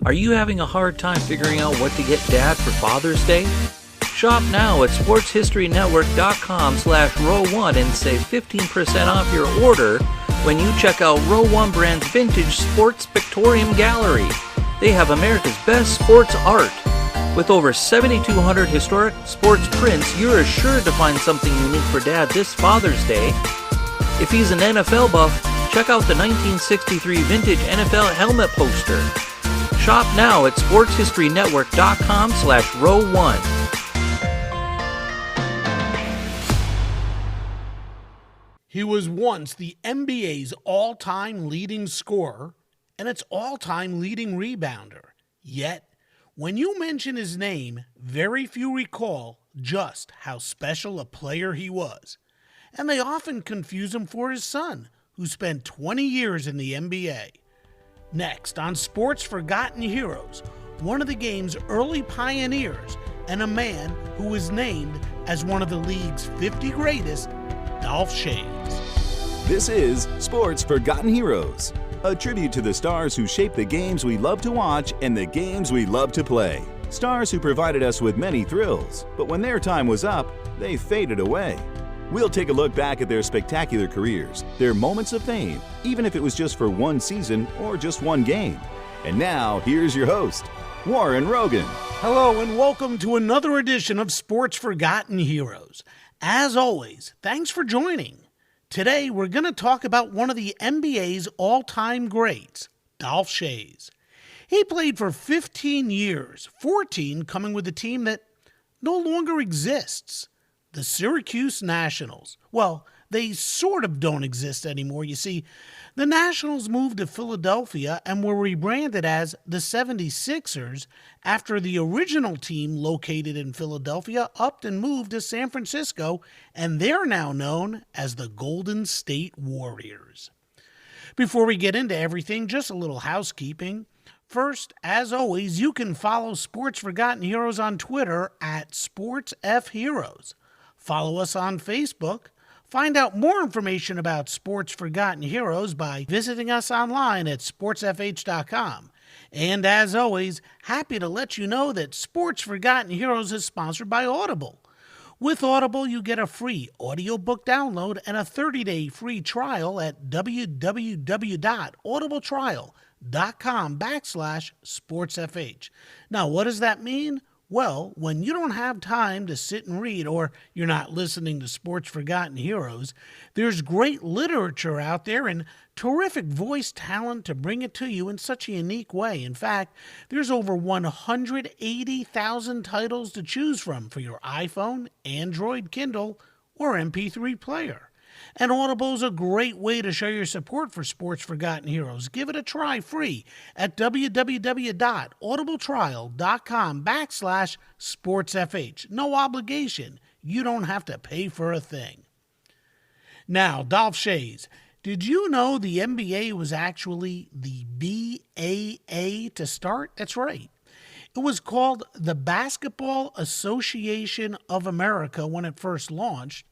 Are you having a hard time figuring out what to get Dad for Father's Day? Shop now at sportshistorynetwork.com/row1 and save 15% off your order when you check out Row 1 Brand's Vintage Sports Pictorium Gallery. They have America's best sports art. With over 7,200 historic sports prints, you're assured to find something unique for Dad this Father's Day. If he's an NFL buff, check out the 1963 vintage NFL helmet poster. Shop now at sportshistorynetwork.com/row1. He was once the NBA's all-time leading scorer and its all-time leading rebounder. Yet, when you mention his name, very few recall just how special a player he was. And they often confuse him for his son, who spent 20 years in the NBA. Next, on Sports Forgotten Heroes, one of the game's early pioneers and a man who was named as one of the league's 50 greatest, Dolph Schayes. This is Sports Forgotten Heroes, a tribute to the stars who shaped the games we love to watch and the games we love to play. Stars who provided us with many thrills, but when their time was up, they faded away. We'll take a look back at their spectacular careers, their moments of fame, even if it was just for one season or just one game. And now, here's your host, Warren Rogan. Hello and welcome to another edition of Sports Forgotten Heroes. As always, thanks for joining. Today, we're going to talk about one of the NBA's all-time greats, Dolph Schayes. He played for 15 years, 14 coming with a team that no longer exists, the Syracuse Nationals. Well, they sort of don't exist anymore. You see, the Nationals moved to Philadelphia and were rebranded as the 76ers after the original team located in Philadelphia upped and moved to San Francisco, and they're now known as the Golden State Warriors. Before we get into everything, just a little housekeeping. First, as always, you can follow Sports Forgotten Heroes on Twitter at SportsFHeroes. Follow us on Facebook. Find out more information about Sports Forgotten Heroes by visiting us online at sportsfh.com. And as always, happy to let you know that Sports Forgotten Heroes is sponsored by Audible. With Audible, you get a free audiobook download and a 30-day free trial at www.audibletrial.com/sportsfh. Now, what does that mean? Well, when you don't have time to sit and read, or you're not listening to Sports Forgotten Heroes, there's great literature out there and terrific voice talent to bring it to you in such a unique way. In fact, there's over 180,000 titles to choose from for your iPhone, Android, Kindle, or MP3 player. And Audible's a great way to show your support for Sports Forgotten Heroes. Give it a try free at www.audibletrial.com/sportsfh. No obligation. You don't have to pay for a thing. Now, Dolph Schayes. Did you know the NBA was actually the BAA to start? That's right. It was called the Basketball Association of America when it first launched.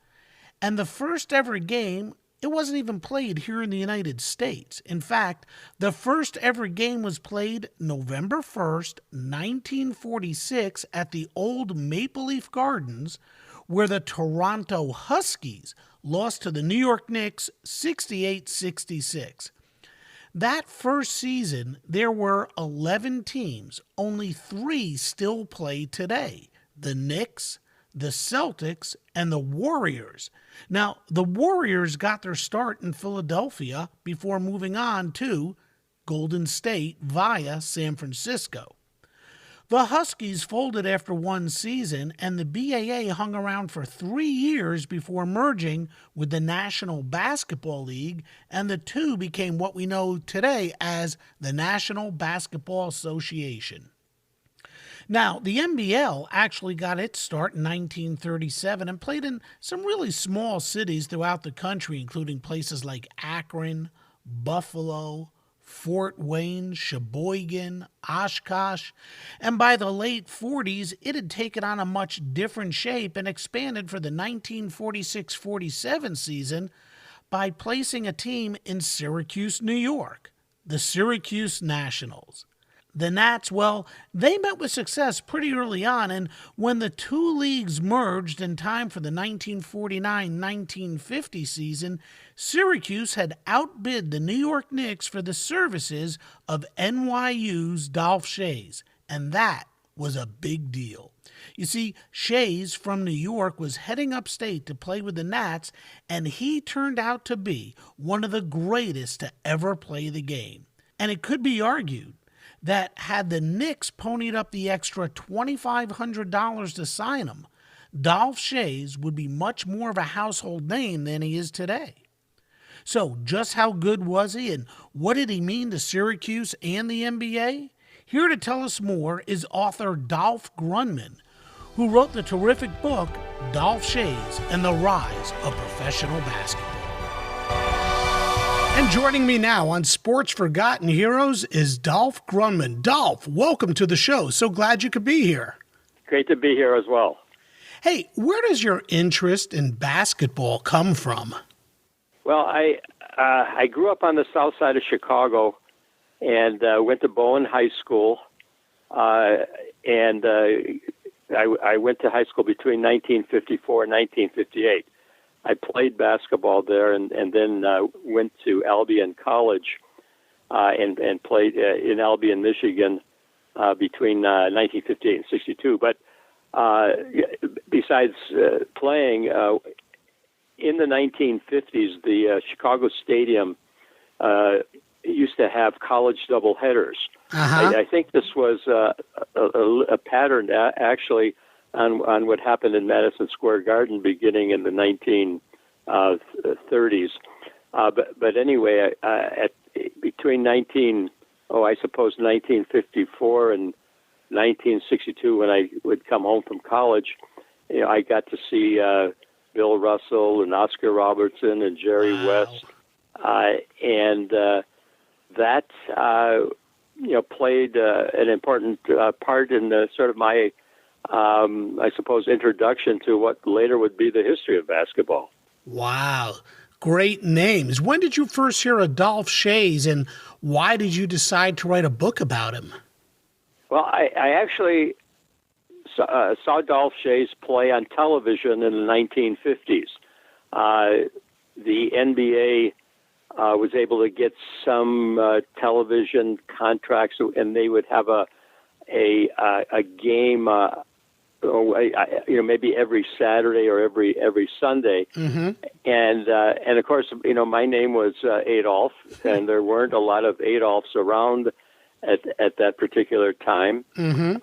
And the first ever game, it wasn't even played here in the United States. In fact, the first ever game was played November 1st, 1946 at the old Maple Leaf Gardens, where the Toronto Huskies lost to the New York Knicks 68-66. That first season, there were 11 teams. Only 3 still play today: the Knicks, the Celtics, and the Warriors. Now, the Warriors got their start in Philadelphia before moving on to Golden State via San Francisco. The Huskies folded after one season, and the BAA hung around for 3 years before merging with the National Basketball League, and the two became what we know today as the National Basketball Association. Now, the NBL actually got its start in 1937 and played in some really small cities throughout the country, including places like Akron, Buffalo, Fort Wayne, Sheboygan, Oshkosh, and by the late 40s, it had taken on a much different shape and expanded for the 1946-47 season by placing a team in Syracuse, New York, the Syracuse Nationals. The Nats, well, they met with success pretty early on, and when the two leagues merged in time for the 1949-1950 season, Syracuse had outbid the New York Knicks for the services of NYU's Dolph Schayes, and that was a big deal. You see, Schayes from New York was heading upstate to play with the Nats, and he turned out to be one of the greatest to ever play the game. And it could be argued that had the Knicks ponied up the extra $2,500 to sign him, Dolph Schayes would be much more of a household name than he is today. So just how good was he, and what did he mean to Syracuse and the NBA? Here to tell us more is author Dolph Grundman, who wrote the terrific book Dolph Schayes and the Rise of Professional Basketball. And joining me now on Sports Forgotten Heroes is Dolph Grundman. Dolph, welcome to the show. So glad you could be here. Great to be here as well. Hey, where does your interest in basketball come from? Well, I grew up on the south side of Chicago and went to Bowen High School. I went to high school between 1954 and 1958. I played basketball there and then went to Albion College and played in Albion, Michigan between 1958 and 62. But besides playing, in the 1950s, the Chicago Stadium used to have college doubleheaders. Uh-huh. I think this was a pattern actually on what happened in Madison Square Garden beginning in the 1930s. But anyway, between 1954 and 1962, when I would come home from college, I got to see Bill Russell and Oscar Robertson and Jerry West, and that played an important part in sort of my, I suppose, introduction to what later would be the history of basketball. Wow. Great names. When did you first hear of Dolph Schayes, and why did you decide to write a book about him? Well, I actually saw Dolph Schayes play on television in the 1950s. The NBA was able to get some television contracts, and they would have a game, maybe every Saturday or every Sunday. Mm-hmm. And of course, my name was Adolph, and there weren't a lot of Adolphs around at that particular time. Mm-hmm.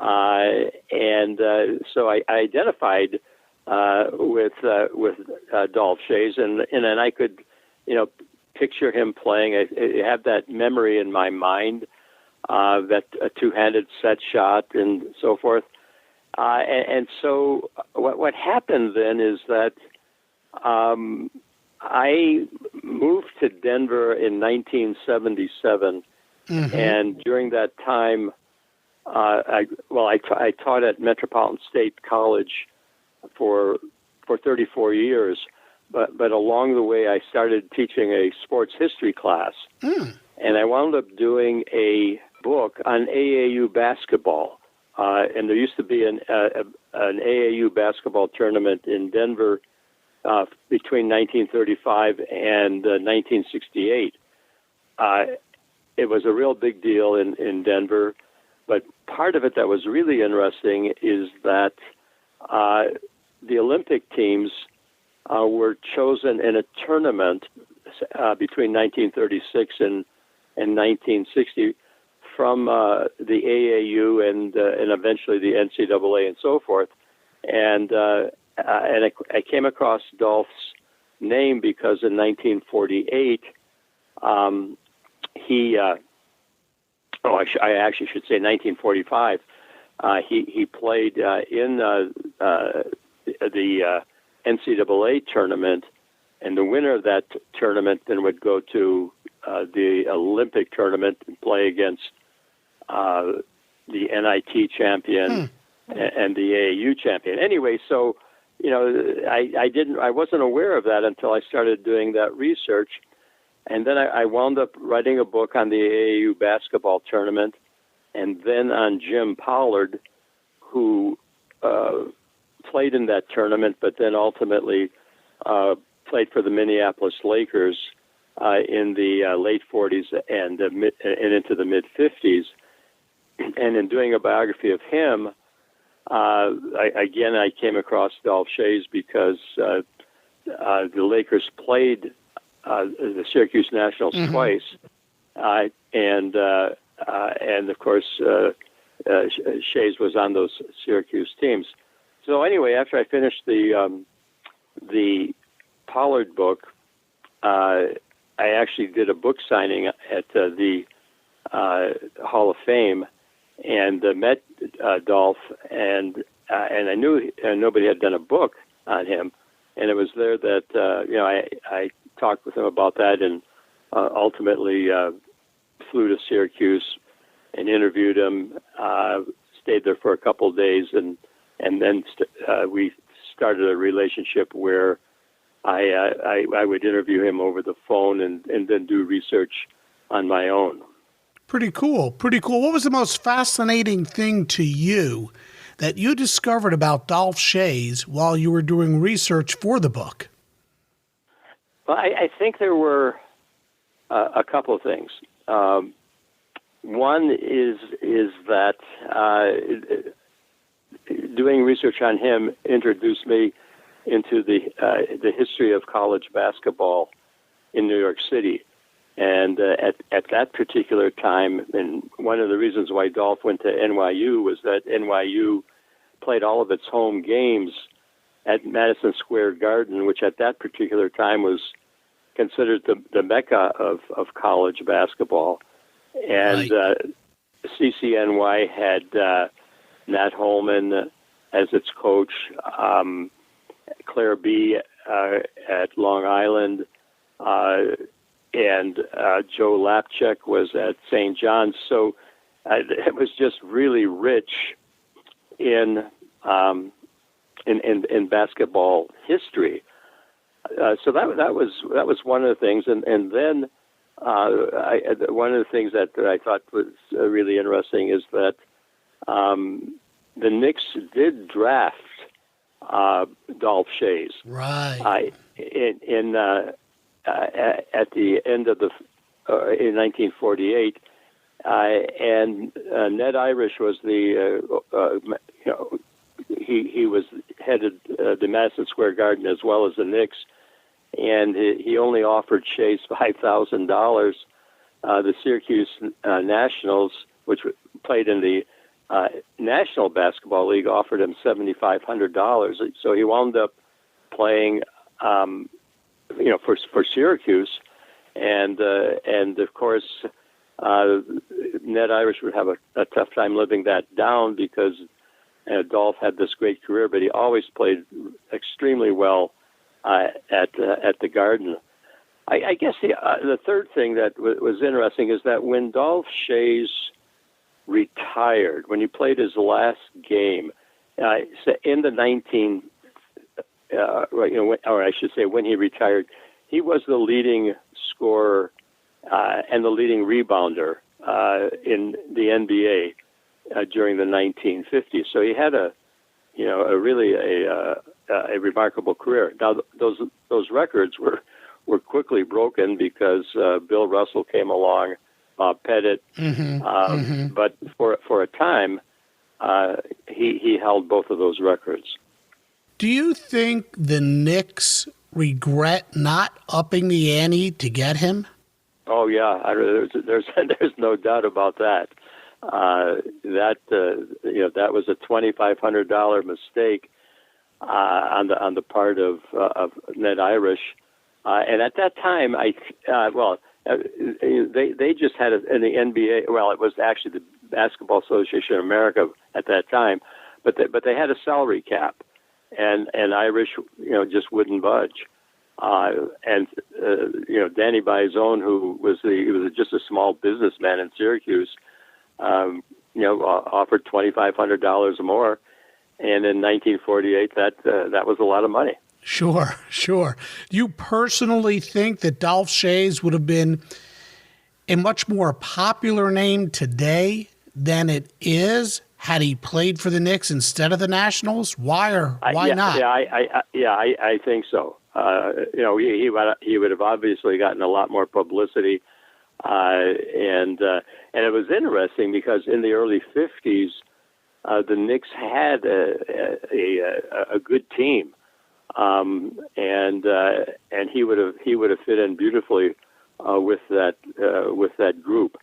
So I identified with Dolph Schayes, and then I could, picture him playing. I have that memory in my mind, that a two-handed set shot and so forth. And so what happened then is that I moved to Denver in 1977, mm-hmm. and during that time, I taught at Metropolitan State College for 34 years. But along the way, I started teaching a sports history class, and I wound up doing a book on AAU basketball. And there used to be an AAU basketball tournament in Denver between 1935 and 1968. It was a real big deal in Denver, but part of it that was really interesting is that the Olympic teams were chosen in a tournament between 1936 and 1960 from the AAU and eventually the NCAA and so forth. And I came across Dolph's name because in 1948 I actually should say 1945 he played in the NCAA tournament, and the winner of that tournament then would go to the Olympic tournament and play against the NIT champion and the AAU champion. Anyway, so I wasn't aware of that until I started doing that research, and then I wound up writing a book on the AAU basketball tournament, and then on Jim Pollard, who played in that tournament, but then ultimately played for the Minneapolis Lakers in the late 40s and into the mid-50s. And in doing a biography of him, I came across Dolph Schayes because the Lakers played the Syracuse Nationals twice, and of course Schayes was on those Syracuse teams. So anyway, after I finished the Pollard book, I actually did a book signing at the Hall of Fame, and met Dolph, and I knew nobody had done a book on him, and it was there that I talked with him about that, and ultimately flew to Syracuse and interviewed him. Stayed there for a couple of days, and then we started a relationship where I would interview him over the phone and then do research on my own. Pretty cool. Pretty cool. What was the most fascinating thing to you that you discovered about Dolph Schayes while you were doing research for the book? Well, I think there were a couple of things. One is that doing research on him introduced me into the history of college basketball in New York City. And at that particular time, and one of the reasons why Dolph went to NYU was that NYU played all of its home games at Madison Square Garden, which at that particular time was considered the mecca of college basketball. And CCNY had Nat Holman as its coach, Claire B. at Long Island, and Joe Lapchuk was at St. John's. So it was just really rich in basketball history. So that was one of the things, and then one of the things that I thought was really interesting is that the Knicks did draft Dolph Schayes. Right. At the end of in 1948, and Ned Irish was he was headed the Madison Square Garden as well as the Knicks, and he only offered Schayes $5,000. The Syracuse Nationals, which played in the National Basketball League, offered him $7,500. So he wound up playing, for Syracuse, and of course, Ned Irish would have a tough time living that down because Dolph had this great career, but he always played extremely well at the Garden. I guess the third thing that was interesting is that when Dolph Schayes retired, when he played his last game in the or I should say when he retired, he was the leading scorer and the leading rebounder in the NBA during the 1950s. So he had a really remarkable career. Now those records were quickly broken because Bill Russell came along, Bob Pettit, but for a time he held both of those records. Do you think the Knicks regret not upping the ante to get him? Oh yeah, there's no doubt about that. That was a $2,500 mistake on the part of Ned Irish, and at that time, they just had in the NBA. Well, it was actually the Basketball Association of America at that time, but they had a salary cap. And Irish, just wouldn't budge. Danny Baizone, who was just a small businessman in Syracuse, offered $2,500 more, and in 1948, that was a lot of money. Sure. Do you personally think that Dolph Schayes would have been a much more popular name today than it is had he played for the Knicks instead of the Nationals? Why not? I think so. He would have obviously gotten a lot more publicity, and it was interesting because in the early '50s, the Knicks had a good team, and he would have fit in beautifully with that group.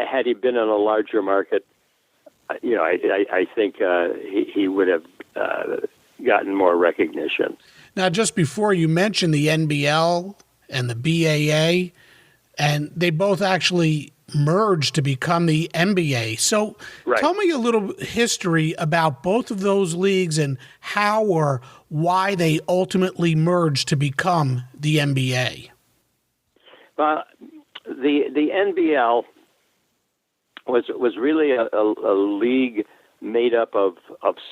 Had he been in a larger market, I think he would have gotten more recognition. Now, just before you mentioned the NBL and the BAA, and they both actually merged to become the NBA. So Tell me a little history about both of those leagues and how or why they ultimately merged to become the NBA. The NBL was really a league made up of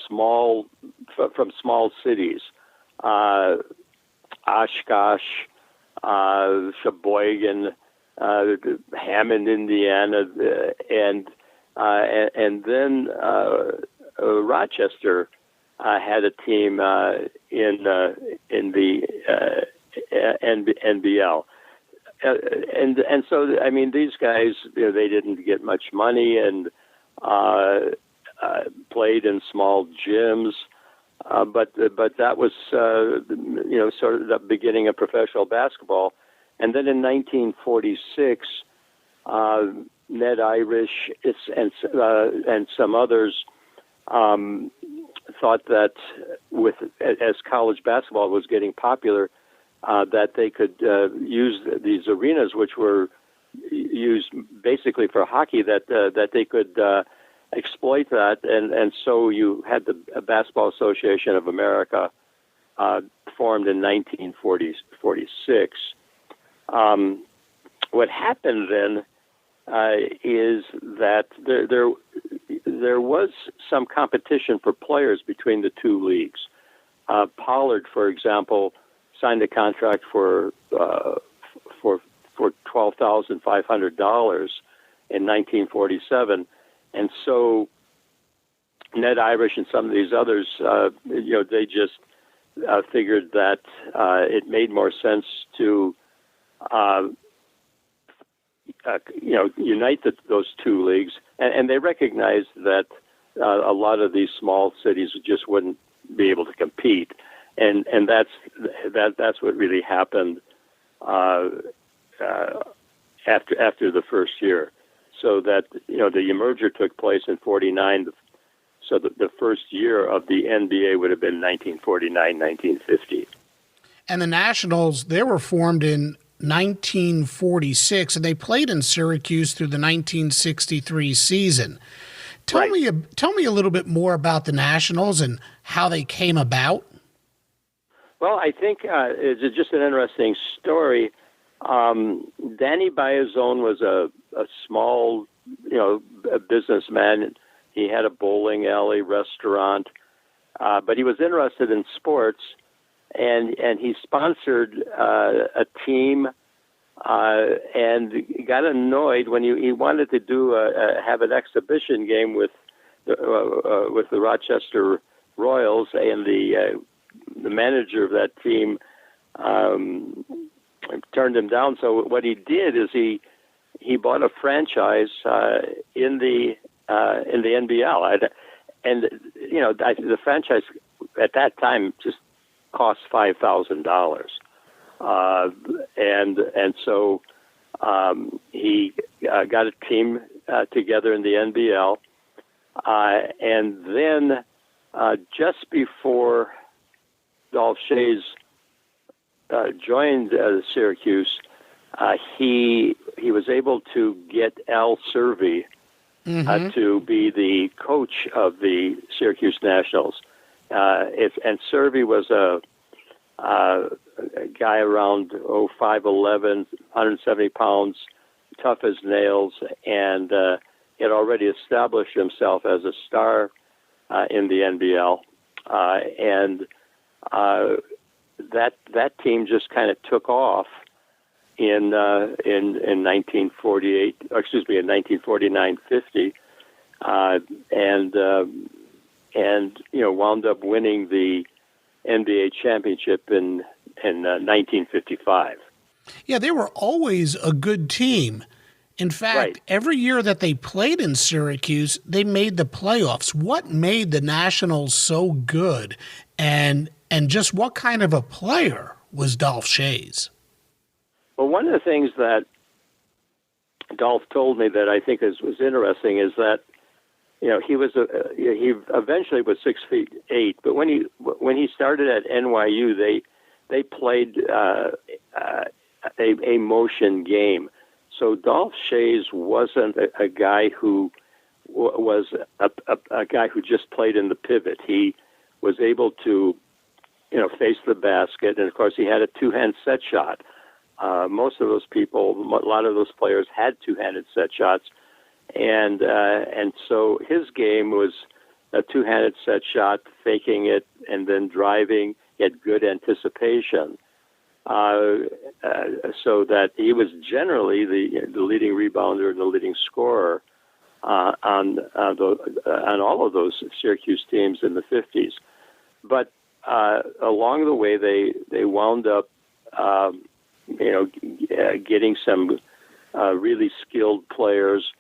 small cities, Oshkosh, Sheboygan, Hammond, Indiana, and then Rochester had a team in the NBL. And so, I mean, these guys, they didn't get much money and played in small gyms, but that was sort of the beginning of professional basketball. And then in 1946, Ned Irish and some others thought that as college basketball was getting popular, that they could use these arenas, which were used basically for hockey, that they could exploit that, and so you had the Basketball Association of America formed in 1946. What happened then is that there was some competition for players between the two leagues. Pollard, for example, signed a contract for $12,500 in 1947, and so Ned Irish and some of these others, they just figured that it made more sense to unite those two leagues, and they recognized that a lot of these small cities just wouldn't be able to compete. And that's what really happened after the first year. So that the merger took place in '49. So the first year of the NBA would have been 1949, 1950. And the Nationals, they were formed in 1946, and they played in Syracuse through the 1963 season. Tell me a little bit more about the Nationals and how they came about. Well, I think it's just an interesting story. Danny Biazone was a small, a businessman. He had a bowling alley, restaurant, but he was interested in sports, and he sponsored a team, and got annoyed when he wanted to have an exhibition game with the Rochester Royals, and the manager of that team turned him down. So what he did is he bought a franchise in the NBL, and the franchise at that time just cost $5,000, and so he got a team together in the NBL, and then just before Dolph Schayes joined Syracuse, he was able to get Al Servey to be the coach of the Syracuse Nationals. And Servey was a guy around 5'11", 170 pounds, tough as nails, and had already established himself as a star in the NBL. And that team just kind of took off in 1948, or excuse me, in 1949-50, and wound up winning the NBA championship in 1955. Yeah, they were always a good team. In fact, Right. every year that they played in Syracuse, they made the playoffs. What made the Nationals so good, and just what kind of a player was Dolph Schayes? Well, one of the things that Dolph told me that I think was interesting is that he he eventually was 6'8", but when he started at NYU, they played a motion game. So Dolph Schayes wasn't a guy who was a guy who just played in the pivot. He was able to, face the basket, and of course he had a two-hand set shot. Most of those people, a lot of those players had two-handed set shots, and so his game was a two-handed set shot, faking it, and then driving. He had good anticipation. So that he was generally the leading rebounder and the leading scorer on all of those Syracuse teams in the 50s. But along the way, they wound up getting some really skilled players.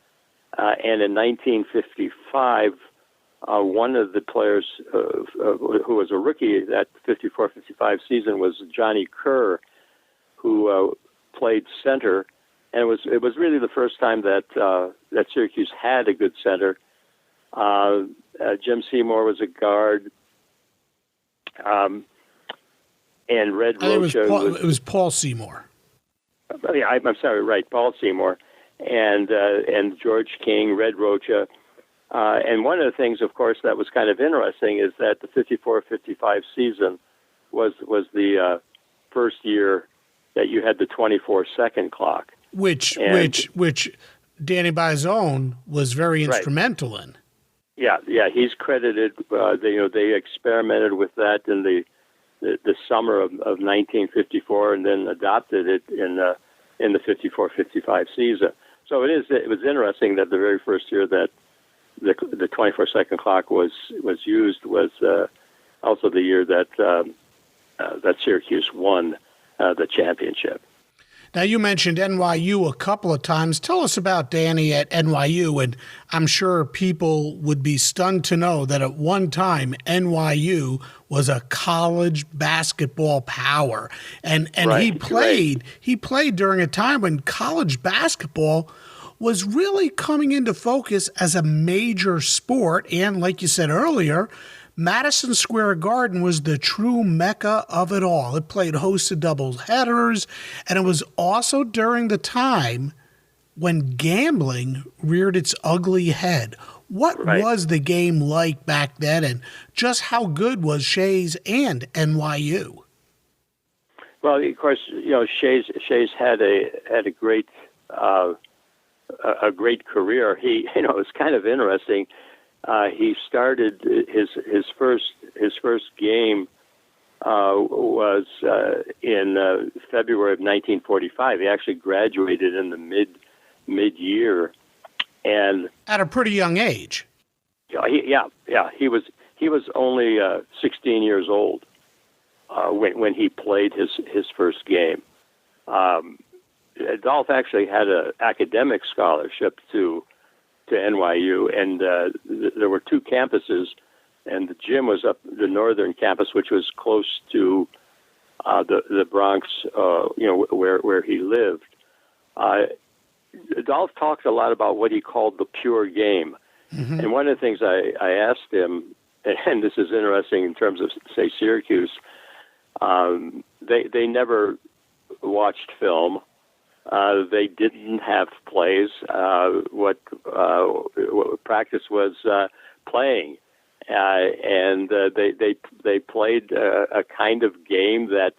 And in 1955, one of the players who was a rookie that 54-55 season was Johnny Kerr, who played center, and it was really the first time that Syracuse had a good center. Jim Seymour was a guard, and Red Rocha it was Paul Seymour. Yeah, I'm sorry, right, Paul Seymour, and George King, Red Rocha. And one of the things, of course, that was kind of interesting is that the 54-55 season was the first year that you had the 24-second clock, which Danny Bizone was very instrumental in. Yeah, he's credited. They experimented with that in the summer of 1954, and then adopted it in the 54-55 season. So it was interesting that the very first year that the 24-second clock was used was also the year that Syracuse won the championship. Now, you mentioned NYU a couple of times. Tell us about Danny at NYU, and I'm sure people would be stunned to know that at one time NYU was a college basketball power, and right, he played during a time when college basketball was really coming into focus as a major sport, and like you said earlier, Madison Square Garden was the true mecca of it all. It played host to doubleheaders, and it was also during the time when gambling reared its ugly head. What was the game like back then, and just how good was Schayes and NYU? Well, of course, Schayes had a great career. He, it was kind of interesting. He started his first game was in February of 1945. He actually graduated in the mid-year, and at a pretty young age. He was only 16 years old when he played his first game. Dolph actually had an academic scholarship to NYU, and there were two campuses, and the gym was up the northern campus, which was close to the Bronx, where he lived. Dolph talked a lot about what he called the pure game, and one of the things I asked him, and this is interesting in terms of, say, Syracuse, they never watched film. They didn't have plays. What practice was playing, and they played a kind of game that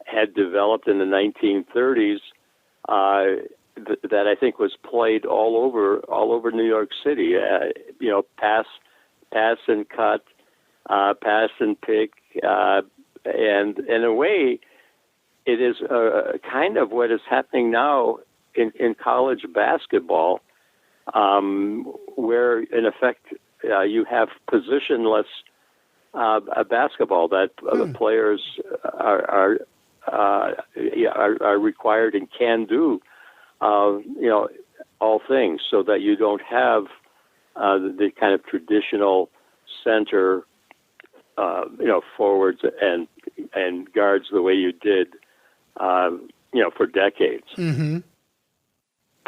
had developed in the 1930s that I think was played all over New York City. Pass and cut, pass and pick, and in a way, it is kind of what is happening now in college basketball, where in effect you have positionless basketball that players are required and can do, all things, so that you don't have the kind of traditional center, forwards and guards the way you did, for decades. Mm-hmm.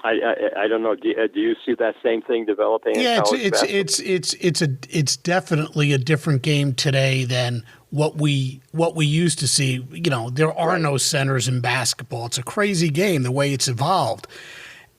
I don't know. Do you see that same thing developing? Yeah, in college it's definitely a different game today than what we used to see. There are no centers in basketball. It's a crazy game the way it's evolved.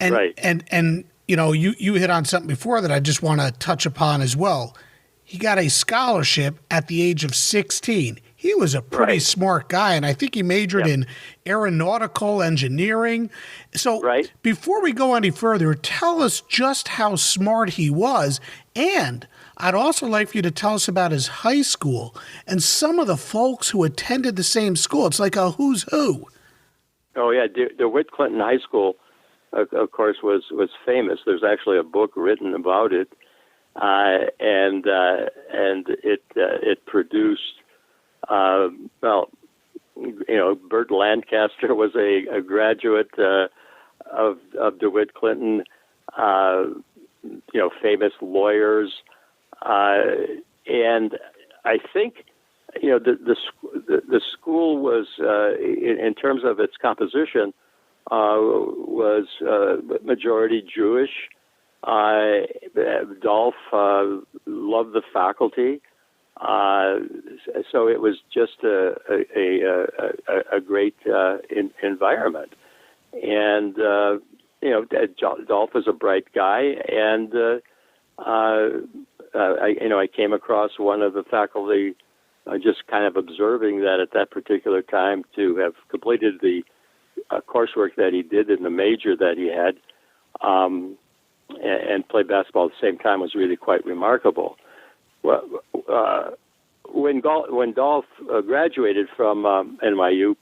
And and you hit on something before that I just want to touch upon as well. He got a scholarship at the age of 16. He was a pretty smart guy, and I think he majored in aeronautical engineering. So before we go any further, tell us just how smart he was. And I'd also like for you to tell us about his high school and some of the folks who attended the same school. It's like a who's who. Oh, yeah. DeWitt Clinton High School, of course, was famous. There's actually a book written about it. And it produced, Burt Lancaster was a graduate of DeWitt Clinton, famous lawyers, and I think the school was in terms of its composition was majority Jewish. Dolph loved the faculty, so it was just a great enviroment. And Dolph was a bright guy, and I came across one of the faculty, just kind of observing that at that particular time to have completed the coursework that he did in the major that he had. And play basketball at the same time was really quite remarkable. Well, when Dolph graduated from NYU,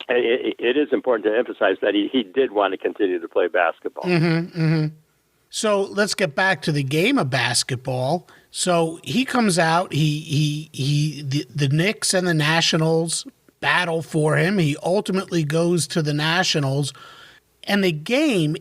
it is important to emphasize that he did want to continue to play basketball. Mm-hmm, mm-hmm. So let's get back to the game of basketball. So he comes out, the Knicks and the Nationals battle for him. He ultimately goes to the Nationals. And the game,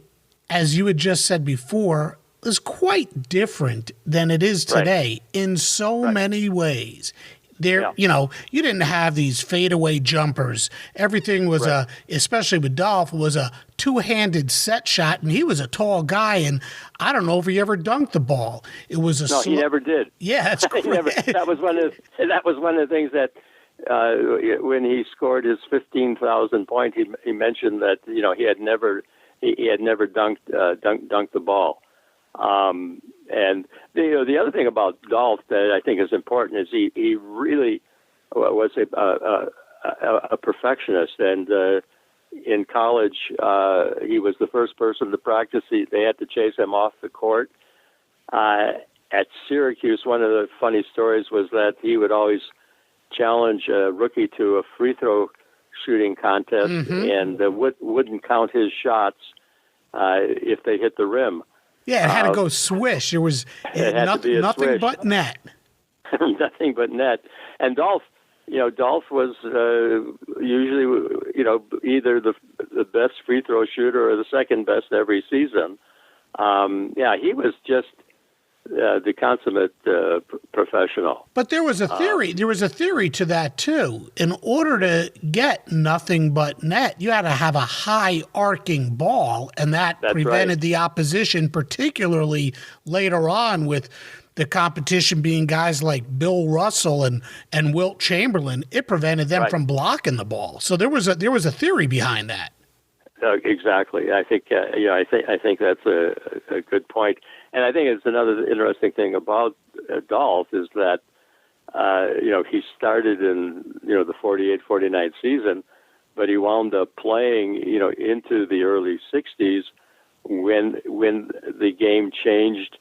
as you had just said before, is quite different than it is today in so many ways. You didn't have these fadeaway jumpers. Everything was especially with Dolph, was a two-handed set shot, and he was a tall guy, and I don't know if he ever dunked the ball. It was he never did. Yeah, that's great. That was one of the things that when he scored his 15,000 point, he mentioned that he had never dunked the ball. And the other thing about Dolph that I think is important is he really was a perfectionist, and in college he was the first person to practice. They had to chase him off the court. At Syracuse, one of the funny stories was that he would always challenge a rookie to a free throw shooting contest, and wouldn't count his shots if they hit the rim. Yeah, it had to go swish. It was nothing but net. Nothing but net. And Dolph was usually, either the best free throw shooter or the second best every season. He was just the consummate professional. But there was a theory. There was a theory to that too. In order to get nothing but net, you had to have a high arcing ball, and that prevented the opposition, particularly later on with the competition being guys like Bill Russell and Wilt Chamberlain. It prevented them from blocking the ball. So there was a theory behind that. Exactly. I think I think that's a good point. And I think it's another interesting thing about Dolph is that, he started in, the 48-49 season, but he wound up playing, into the early 60s when the game changed,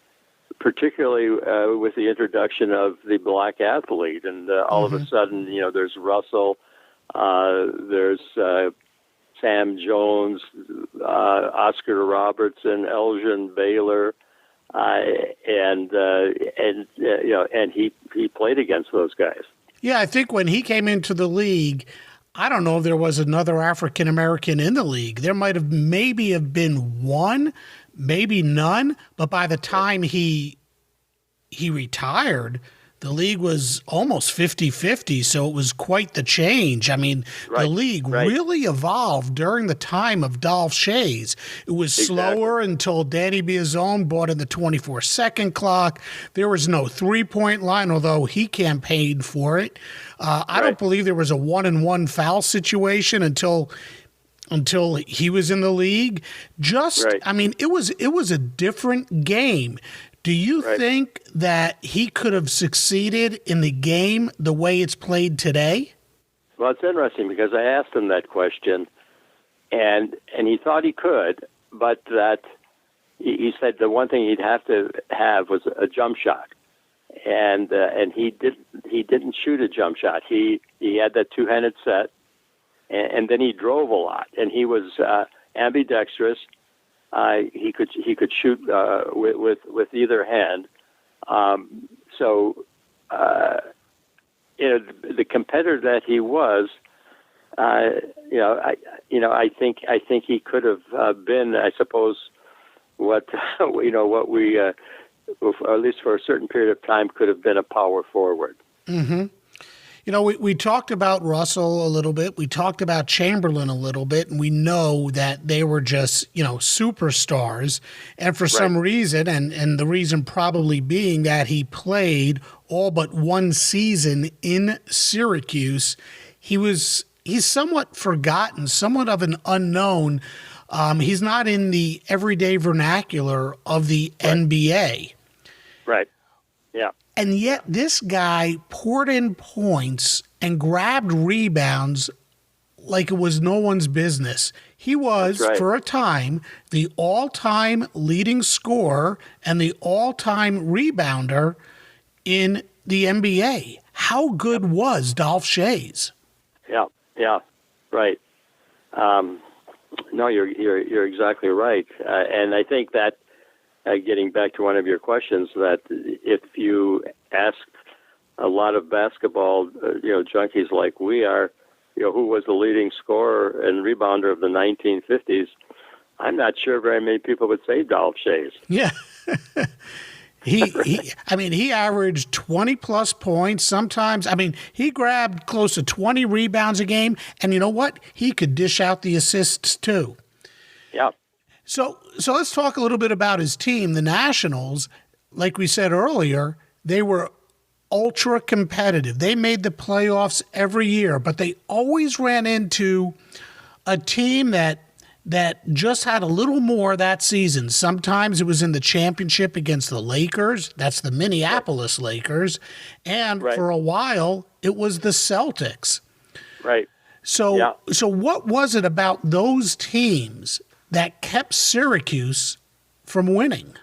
particularly with the introduction of the black athlete. And all of a sudden, there's Russell, There's Sam Jones, Oscar Robertson, Elgin Baylor, and he played against those guys. Yeah, I think when he came into the league, I don't know if there was another African American in the league. There might have maybe have been one, maybe none, but by the time he retired, the league was almost 50-50, so it was quite the change. I mean, the league really evolved during the time of Dolph Schayes. It was slower until Danny Biazone brought in the 24-second clock. There was no three-point line, although he campaigned for it. I don't believe there was a 1-and-1 foul situation until he was in the league. I mean, it was a different game. Do you think that he could have succeeded in the game the way it's played today? Well, it's interesting because I asked him that question, and he thought he could, but that he said the one thing he'd have to have was a jump shot, and he didn't shoot a jump shot. He had that two-handed set, and then he drove a lot, and he was ambidextrous. He could shoot with either hand. The competitor that he was, I think he could have been, I suppose, what we, or at least for a certain period of time, could have been a power forward. Mm-hmm. You know, we talked about Russell a little bit. We talked about Chamberlain a little bit, and we know that they were just, superstars. And for some reason, and the reason probably being that he played all but one season in Syracuse, he's somewhat forgotten, somewhat of an unknown. He's not in the everyday vernacular of the NBA. Right. Yeah. And yet this guy poured in points and grabbed rebounds like it was no one's business. He was, for a time, the all-time leading scorer and the all-time rebounder in the NBA. How good was Dolph Schayes? Yeah, right. No, you're exactly right. And I think that, getting back to one of your questions, that if you ask a lot of basketball, junkies like we are, who was the leading scorer and rebounder of the 1950s, I'm not sure very many people would say Dolph Schayes. Yeah. He averaged 20-plus points sometimes. I mean, he grabbed close to 20 rebounds a game, and you know what? He could dish out the assists too. Yeah. So let's talk a little bit about his team, the Nationals. Like we said earlier, they were ultra competitive. They made the playoffs every year, but they always ran into a team that just had a little more that season. Sometimes it was in the championship against the Lakers. That's the Minneapolis Lakers. And for a while, it was the Celtics. Right. So what was it about those teams that kept Syracuse from winning?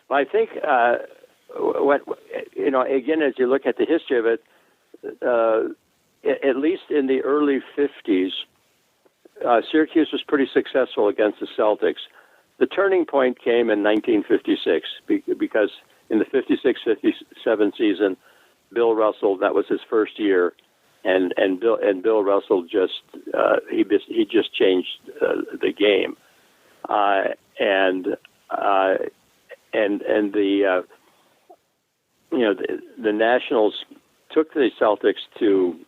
Well, I think again, as you look at the history of it, at least in the early 50s, Syracuse was pretty successful against the Celtics. The turning point came in 1956 because in the 56-57 season, Bill Russell, that was his first year, and Bill Russell just changed the game, the Nationals took the Celtics to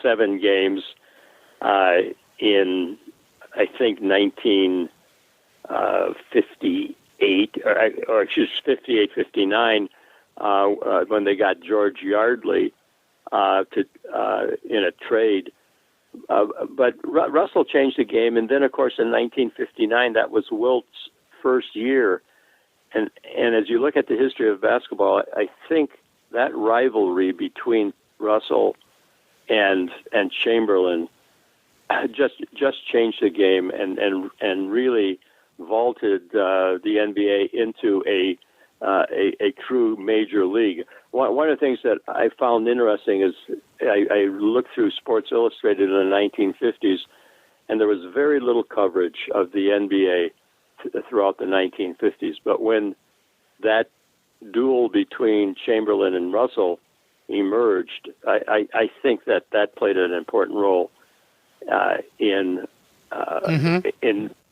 7 games in I think 1958 or 58-59 when they got George Yardley in a trade. But Russell changed the game, and then of course in 1959 that was Wilt's first year, and as you look at the history of basketball, I think that rivalry between Russell and Chamberlain just changed the game and really vaulted the NBA into a a true major league. One of the things that I found interesting is I looked through Sports Illustrated in the 1950s, and there was very little coverage of the NBA throughout the 1950s. But when that duel between Chamberlain and Russell emerged, I think that played an important role in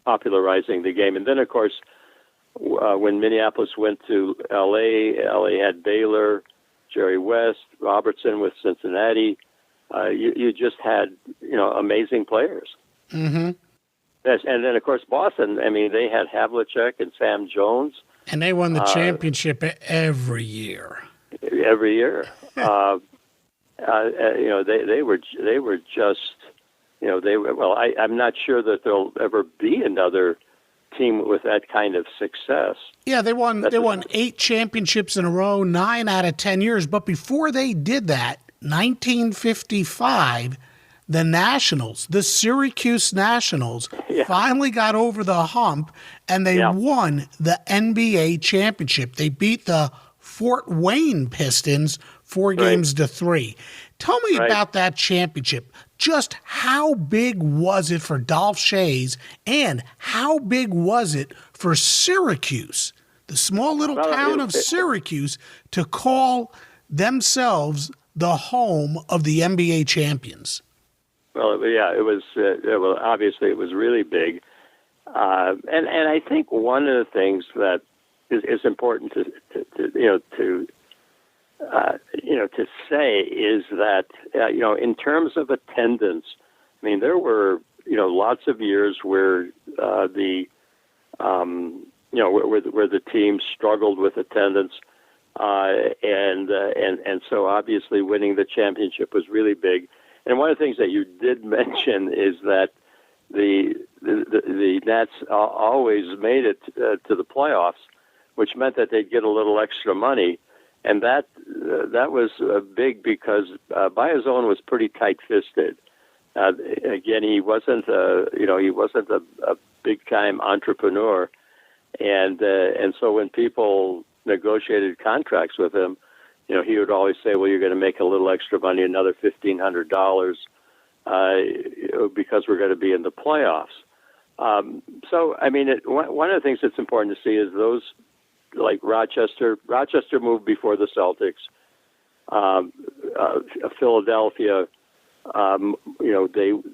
popularizing the game. And then, of course, when Minneapolis went to L.A. had Baylor, Jerry West, Robertson with Cincinnati. You just had amazing players. Mm-hmm. Yes, and then of course Boston. I mean, they had Havlicek and Sam Jones, and they won the championship every year. Every year, they were just they were. Well, I'm not sure that there'll ever be another team with that kind of success. Yeah, they won 8 championships in a row, 9 out of 10 years. But before they did that, 1955, the Nationals, the Syracuse Nationals, finally got over the hump, and they won the NBA championship. They beat the Fort Wayne Pistons 4 games to 3. Tell me about that championship. Just how big was it for Dolph Schayes, and how big was it for Syracuse, the small little town of Syracuse, to call themselves the home of the NBA champions? Well, yeah, it was. Well, obviously, it was really big, and I think one of the things that is important to say is that in terms of attendance, I mean, there were lots of years where where the team struggled with attendance, and so obviously winning the championship was really big. And one of the things that you did mention is that the Nats always made it to the playoffs, which meant that they'd get a little extra money, and that was big because Biazone was pretty tight-fisted. Again, he wasn't a big-time entrepreneur, and so when people negotiated contracts with him, he would always say, well, you're going to make a little extra money, another $1,500, because we're going to be in the playoffs. So, I mean, one of the things that's important to see is those, like Rochester moved before the Celtics. Philadelphia,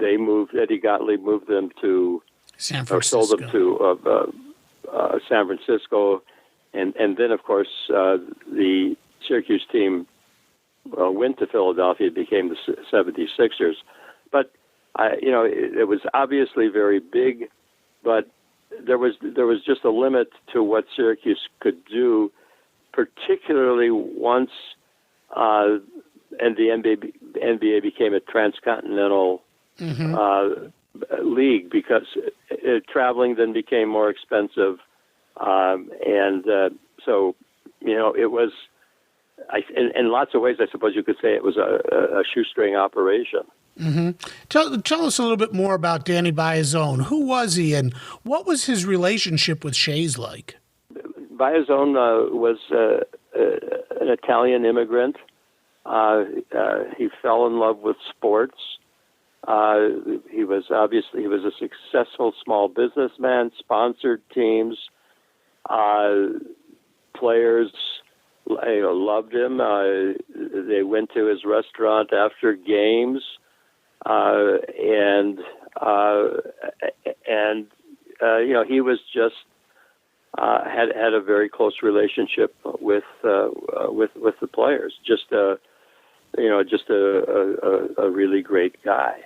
they moved, Eddie Gottlieb moved them to San Francisco. Or sold them to San Francisco. And then, of course, the Syracuse team went to Philadelphia. It became the 76ers. But, it was obviously very big, but there was just a limit to what Syracuse could do, particularly once and the NBA became a transcontinental league, because traveling then became more expensive. So, it was, in lots of ways, I suppose you could say it was a shoestring operation. Mm-hmm. Tell us a little bit more about Danny Biazone. Who was he, and what was his relationship with Schayes like? Biazone was an Italian immigrant. He fell in love with sports. He was a successful small businessman, sponsored teams. Players loved him. They went to his restaurant after games, and he was just had a very close relationship with the players. Just a really great guy.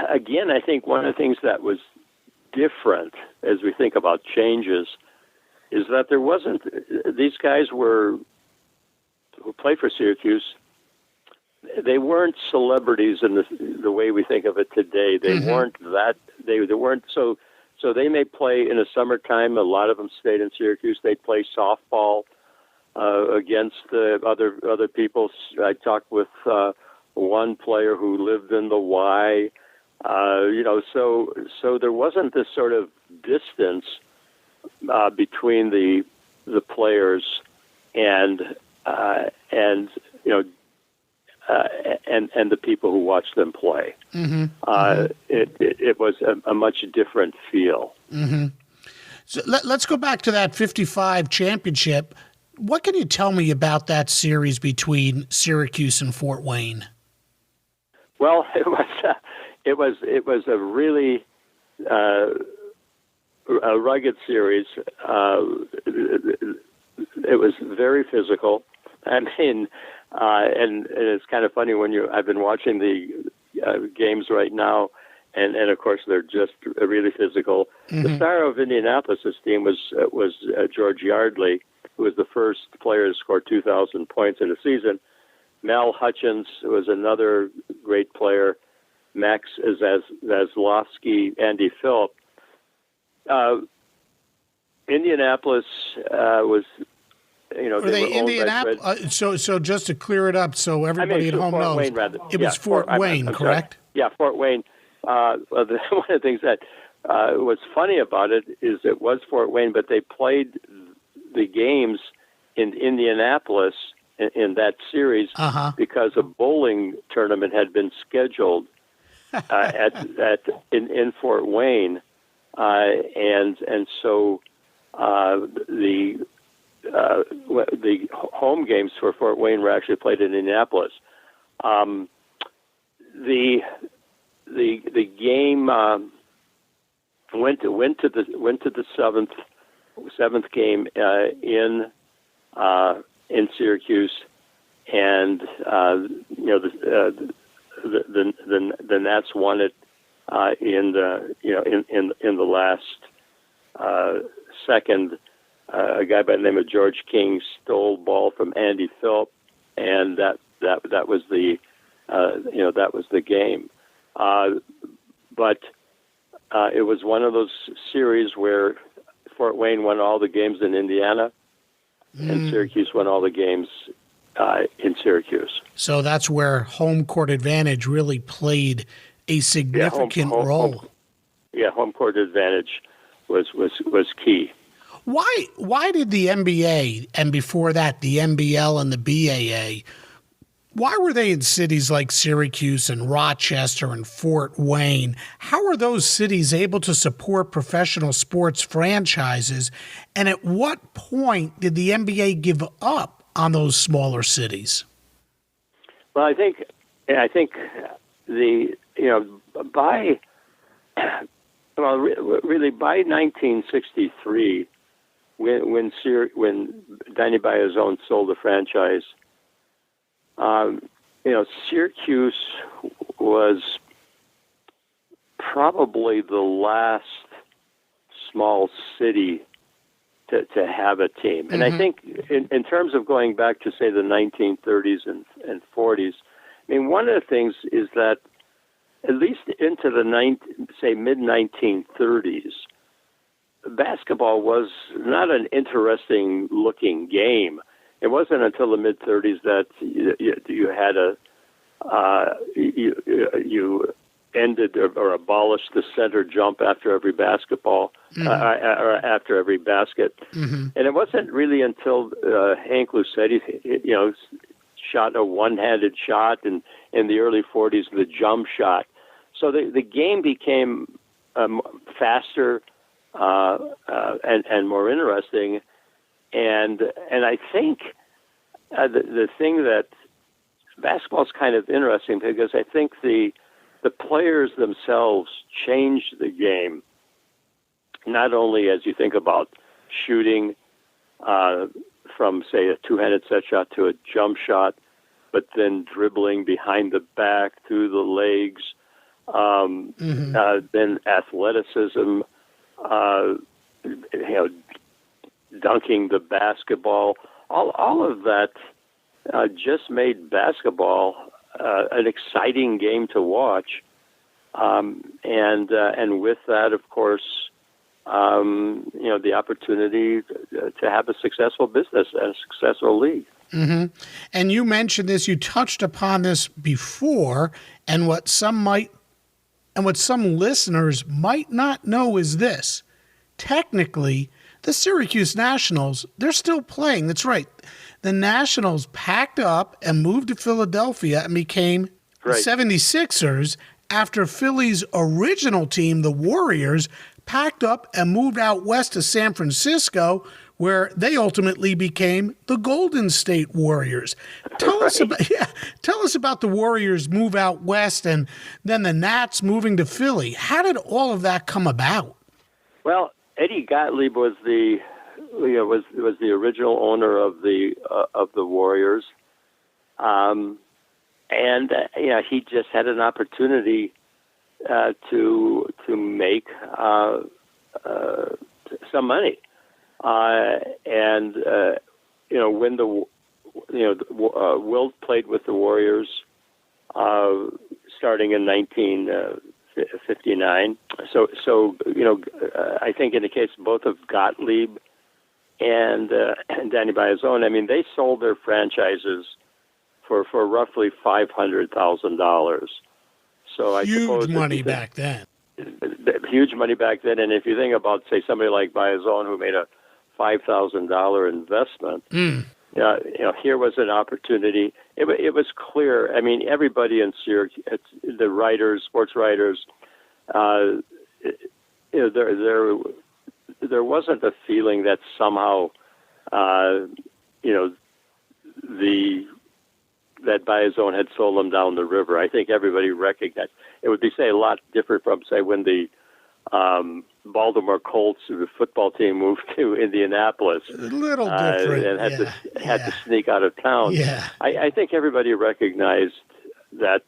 Again, I think one of the things that was different as we think about changes is that there wasn't, these guys who played for Syracuse, they weren't celebrities in the way we think of it today. They weren't that, they weren't, so they may play in the summertime. A lot of them stayed in Syracuse. They'd play softball against other people. I talked with one player who lived in the Y. So there wasn't this sort of distance between the players and the people who watched them play. It was a much different feel. So let's go back to that 55 championship. What can you tell me about that series between Syracuse and Fort Wayne? Well, it was a really a rugged series. It was very physical. I mean, and it's kind of funny when I've been watching the games right now, and of course they're just really physical. The star of Indianapolis' team was George Yardley, who was the first player to score 2,000 points in a season. Mal Hutchins was another great player. Max Zaslofsky, Andy Phillip. Indianapolis was, they were Indianapolis? So just to clear it up, so everybody at home Fort knows, Wayne, rather. It was Fort Wayne, I'm correct? Sorry. Yeah, Fort Wayne. One of the things that was funny about it is it was Fort Wayne, but they played the games in Indianapolis in that series because a bowling tournament had been scheduled in Fort Wayne, and so the home games for Fort Wayne were actually played in Indianapolis. The game went to the seventh game in Syracuse, and the Nats won it in the last second. A guy by the name of George King stole ball from Andy Phillip, and that was the game. But it was one of those series where Fort Wayne won all the games in Indiana, and Syracuse won all the games in Syracuse. So that's where home court advantage really played a significant role. Home court advantage was key. Why did the NBA, and before that the NBL and the BAA, why were they in cities like Syracuse and Rochester and Fort Wayne? How are those cities able to support professional sports franchises? And at what point did the NBA give up on those smaller cities? Well, I think by 1963, when Danny Biasone sold the franchise, Syracuse was probably the last small city to have a team. And I think in terms of going back to, say, the 1930s and 40s, I mean, one of the things is that at least into the mid-1930s, basketball was not an interesting looking game. It wasn't until the mid-30s that you had you ended or abolished the center jump after every basketball or after every basket, and it wasn't really until Hank Lucetti, shot a one-handed shot in the early 40s, the jump shot. So the game became faster and more interesting. And I think the thing that basketball is kind of interesting because I think the players themselves changed the game. Not only as you think about shooting from, say, a two-handed set shot to a jump shot, but then dribbling behind the back, through the legs, then athleticism, dunking the basketball. All of that just made basketball an exciting game to watch. And with that, of course, the opportunity to have a successful business and a successful league. And you mentioned this, you touched upon this before, and what some might And what some listeners might not know is this. Technically, the Syracuse Nationals, they're still playing. That's right. The Nationals packed up and moved to Philadelphia and became the 76ers after Philly's original team, the Warriors, packed up and moved out west to San Francisco, where they ultimately became the Golden State Warriors. Tell us about the Warriors move out west and then the Nats moving to Philly. How did all of that come about? Well, Eddie Gottlieb was the original owner of the Warriors, and he just had an opportunity to make some money, when Wilt played with the Warriors starting in 1959. So I think in the case of both of Gottlieb and Danny Biasone, I mean, they sold their franchises for roughly $500,000. So I suppose huge money back then. Huge money back then, and if you think about, say, somebody like Biasone who made a $5,000 investment, here was an opportunity. It was clear. I mean, everybody in Syracuse, the writers, sports writers, there wasn't a feeling that somehow, that Biasone had sold them down the river. I think everybody recognized. It would be, say, a lot different from, say, when the Baltimore Colts, the football team, moved to Indianapolis. A little different. And had to sneak out of town. Yeah. I think everybody recognized that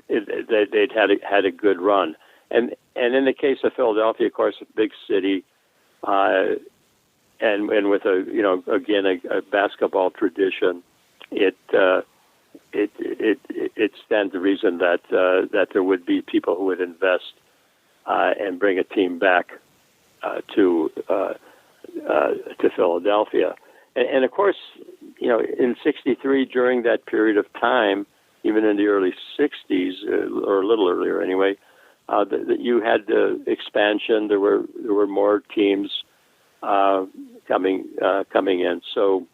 they'd had a good run. And in the case of Philadelphia, of course, a big city, and with a basketball tradition, it stands to reason that there would be people who would invest and bring a team back to Philadelphia. And of course, in '63, during that period of time, even in the early '60s, or a little earlier anyway, that you had expansion. There were more teams coming in. So.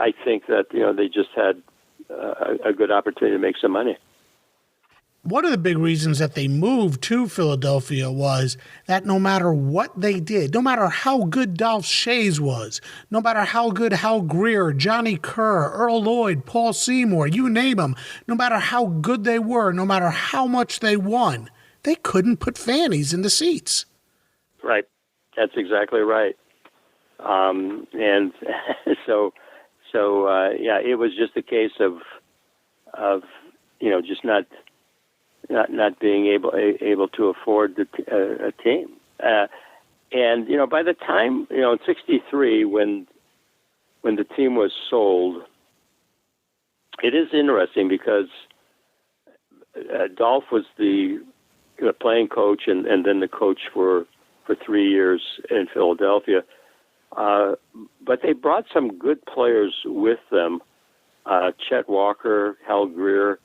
I think that they just had a good opportunity to make some money. One of the big reasons that they moved to Philadelphia was that no matter what they did, no matter how good Dolph Schayes was, no matter how good Hal Greer, Johnny Kerr, Earl Lloyd, Paul Seymour, you name them, no matter how good they were, no matter how much they won, they couldn't put fannies in the seats. Right. That's exactly right. And so it was just a case of just not being able to afford a team. And by the time in '63 when the team was sold, it is interesting because Dolph was the playing coach and then the coach for 3 years in Philadelphia. But they brought some good players with them, Chet Walker, Hal Greer,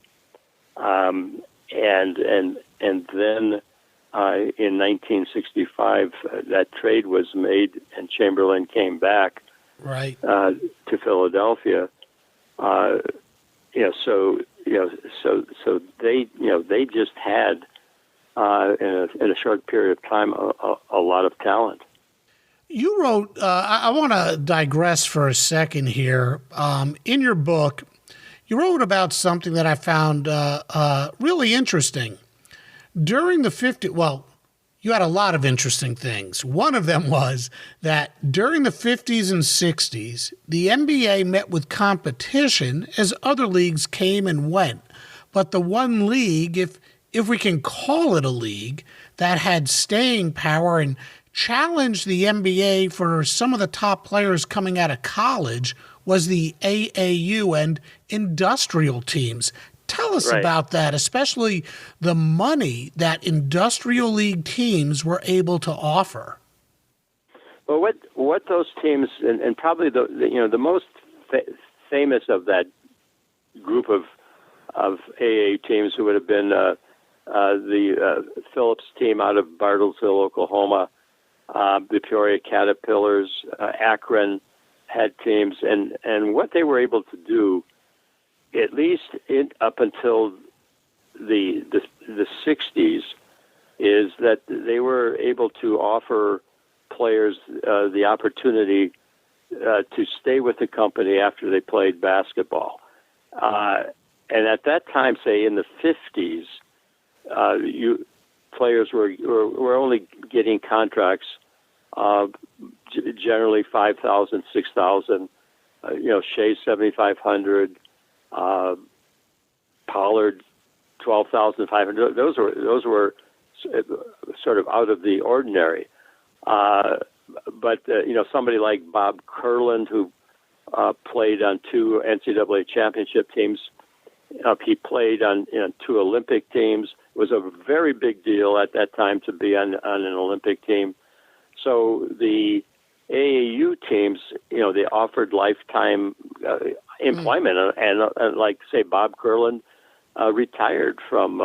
and then in 1965 that trade was made and Chamberlain came back to Philadelphia. So they just had in a short period of time a lot of talent. You wrote, I want to digress for a second here. In your book, you wrote about something that I found really interesting. During the 50s, well, you had a lot of interesting things. One of them was that during the 50s and 60s, the NBA met with competition as other leagues came and went. But the one league, if we can call it a league, that had staying power and challenged the NBA for some of the top players coming out of college was the AAU and industrial teams. Tell us about that, especially the money that industrial league teams were able to offer. Well, what those teams, and probably the most famous of that group of AA teams, who would have been the Phillips team out of Bartlesville, Oklahoma, the Peoria Caterpillars, Akron had teams, and what they were able to do, at least up until the 60s, is that they were able to offer players the opportunity to stay with the company after they played basketball. And at that time, say in the 50s, players were only getting contracts generally $5,000, $6,000. Schayes $7,500, Pollard $12,500. Those were sort of out of the ordinary. But somebody like Bob Kurland, who played on 2 NCAA championship teams, he played on 2 Olympic teams. It was a very big deal at that time to be on an Olympic team. So the AAU teams, they offered lifetime employment, and like say Bob Kurland retired from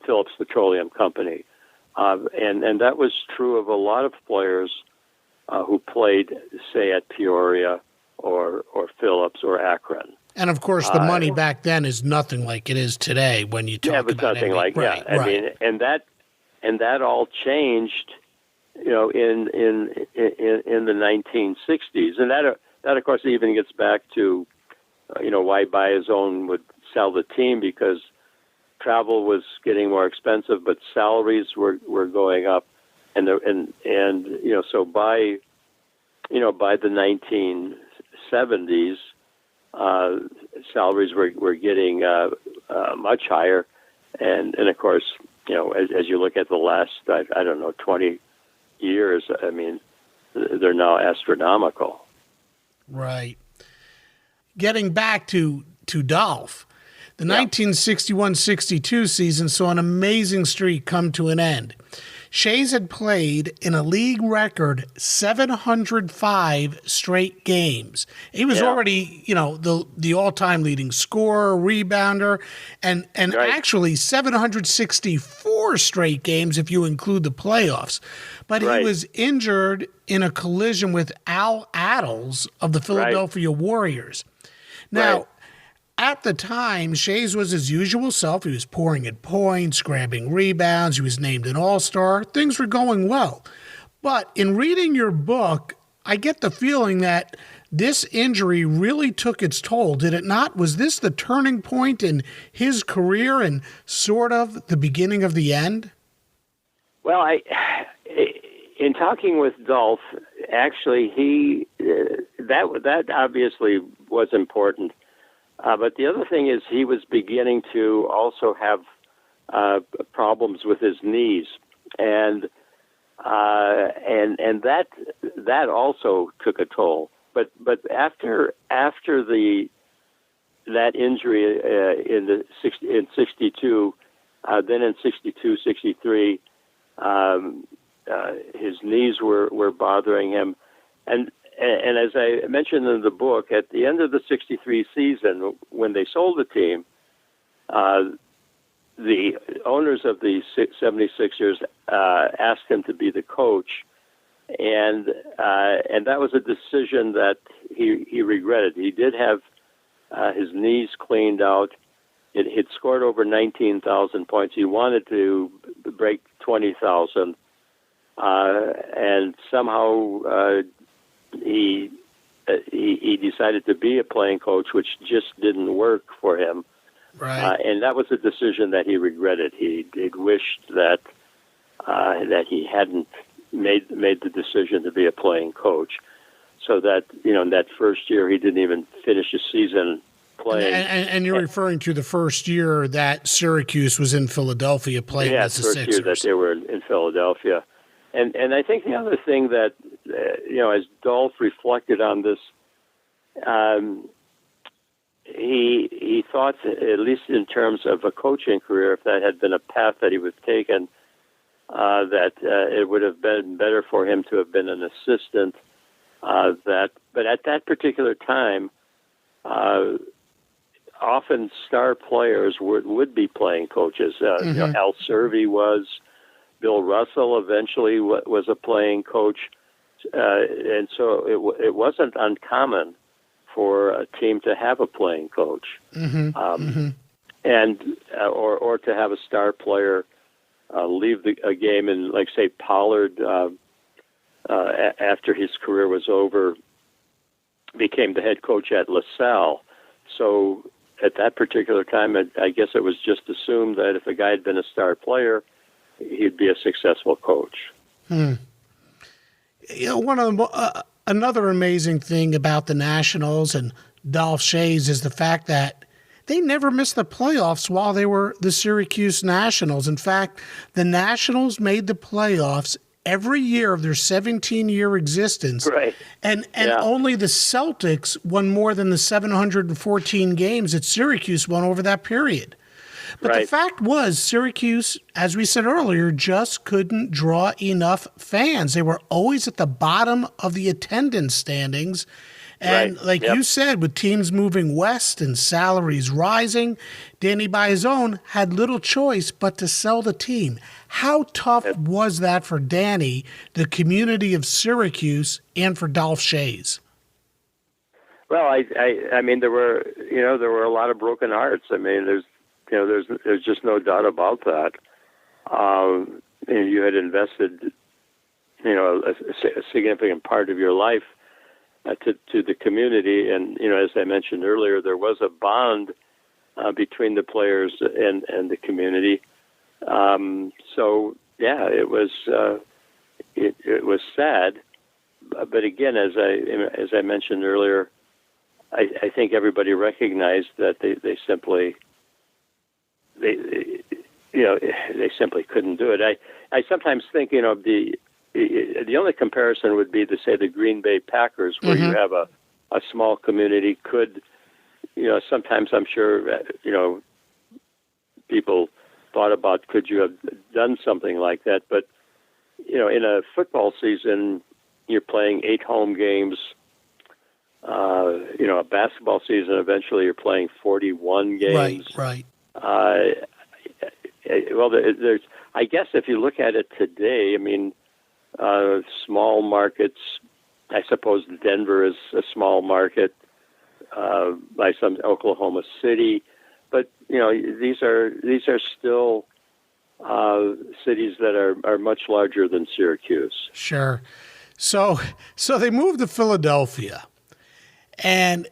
Phillips Petroleum Company, and that was true of a lot of players who played, say, at Peoria or Phillips or Akron. And of course, the money back then is nothing like it is today when you talk about nothing NBA. Like right, I mean, and that all changed, in the 1960s, and that of course even gets back to, why Bayazone would sell the team, because travel was getting more expensive, but salaries were going up, and so by the 1970s. Salaries were getting much higher, and of course, as you look at the last, I don't know, 20 years, I mean, they're now astronomical. Right. Getting back to Dolph, the 1961-62 season saw an amazing streak come to an end. Schayes had played in a league record 705 straight games. He was already, the all-time leading scorer, rebounder, and actually 764 straight games if you include the playoffs. But he was injured in a collision with Al Attles of the Philadelphia Warriors. Now, at the time, Schayes was his usual self. He was pouring in points, grabbing rebounds. He was named an all-star. Things were going well. But in reading your book, I get the feeling that this injury really took its toll, did it not? Was this the turning point in his career and sort of the beginning of the end? Well, in talking with Dolph, actually, that obviously was important. But the other thing is he was beginning to also have problems with his knees, and that also took a toll. But after that injury in 62, then in 62, 63, his knees were bothering him, and as I mentioned in the book, at the end of the 63 season, when they sold the team, the owners of the 76ers asked him to be the coach, and that was a decision that he regretted. He did have his knees cleaned out. He'd scored over 19,000 points. He wanted to break 20,000, and somehow he decided to be a playing coach, which just didn't work for him. Right. And that was a decision that he regretted. He'd wished that he hadn't made the decision to be a playing coach, so that in that first year he didn't even finish a season playing. And you're referring to the first year that Syracuse was in Philadelphia playing as the Sixers. Yeah, first year that they were in Philadelphia. And I think the other thing that, as Dolph reflected on this, he thought, at least in terms of a coaching career, if that had been a path that he would have taken, that it would have been better for him to have been an assistant. But at that particular time, often star players would be playing coaches. Al Cervi was. Bill Russell eventually was a playing coach. And so it wasn't uncommon for a team to have a playing coach, and or to have a star player leave a game, and like say Pollard, after his career was over, became the head coach at LaSalle. So at that particular time, I guess it was just assumed that if a guy had been a star player, he'd be a successful coach. One of the another amazing thing about the Nationals and Dolph Schayes is the fact that they never missed the playoffs while they were the Syracuse Nationals. In fact, the Nationals made the playoffs every year of their 17-year existence. Right. And only the Celtics won more than the 714 games that Syracuse won over that period. But the fact was, Syracuse, as we said earlier, just couldn't draw enough fans. They were always at the bottom of the attendance standings. And you said, with teams moving west and salaries rising, Danny Biasone had little choice but to sell the team. How tough was that for Danny, the community of Syracuse, and for Dolph Schayes? Well, I mean, there were a lot of broken hearts. I mean, there's just no doubt about that. And you had invested, a significant part of your life to the community, and as I mentioned earlier, there was a bond between the players and the community. So yeah, it was sad, but again, as I mentioned earlier, I think everybody recognized that they simply couldn't do it. I sometimes think the only comparison would be to say the Green Bay Packers, where you have a small community could, sometimes I'm sure people thought about, could you have done something like that? But in a football season, you're playing 8 home games. A basketball season, eventually you're playing 41 games. Right. Well, there's. I guess if you look at it today, I mean, small markets. I suppose Denver is a small market. By some, Oklahoma City, but these are still cities that are much larger than Syracuse. Sure. So they moved to Philadelphia, and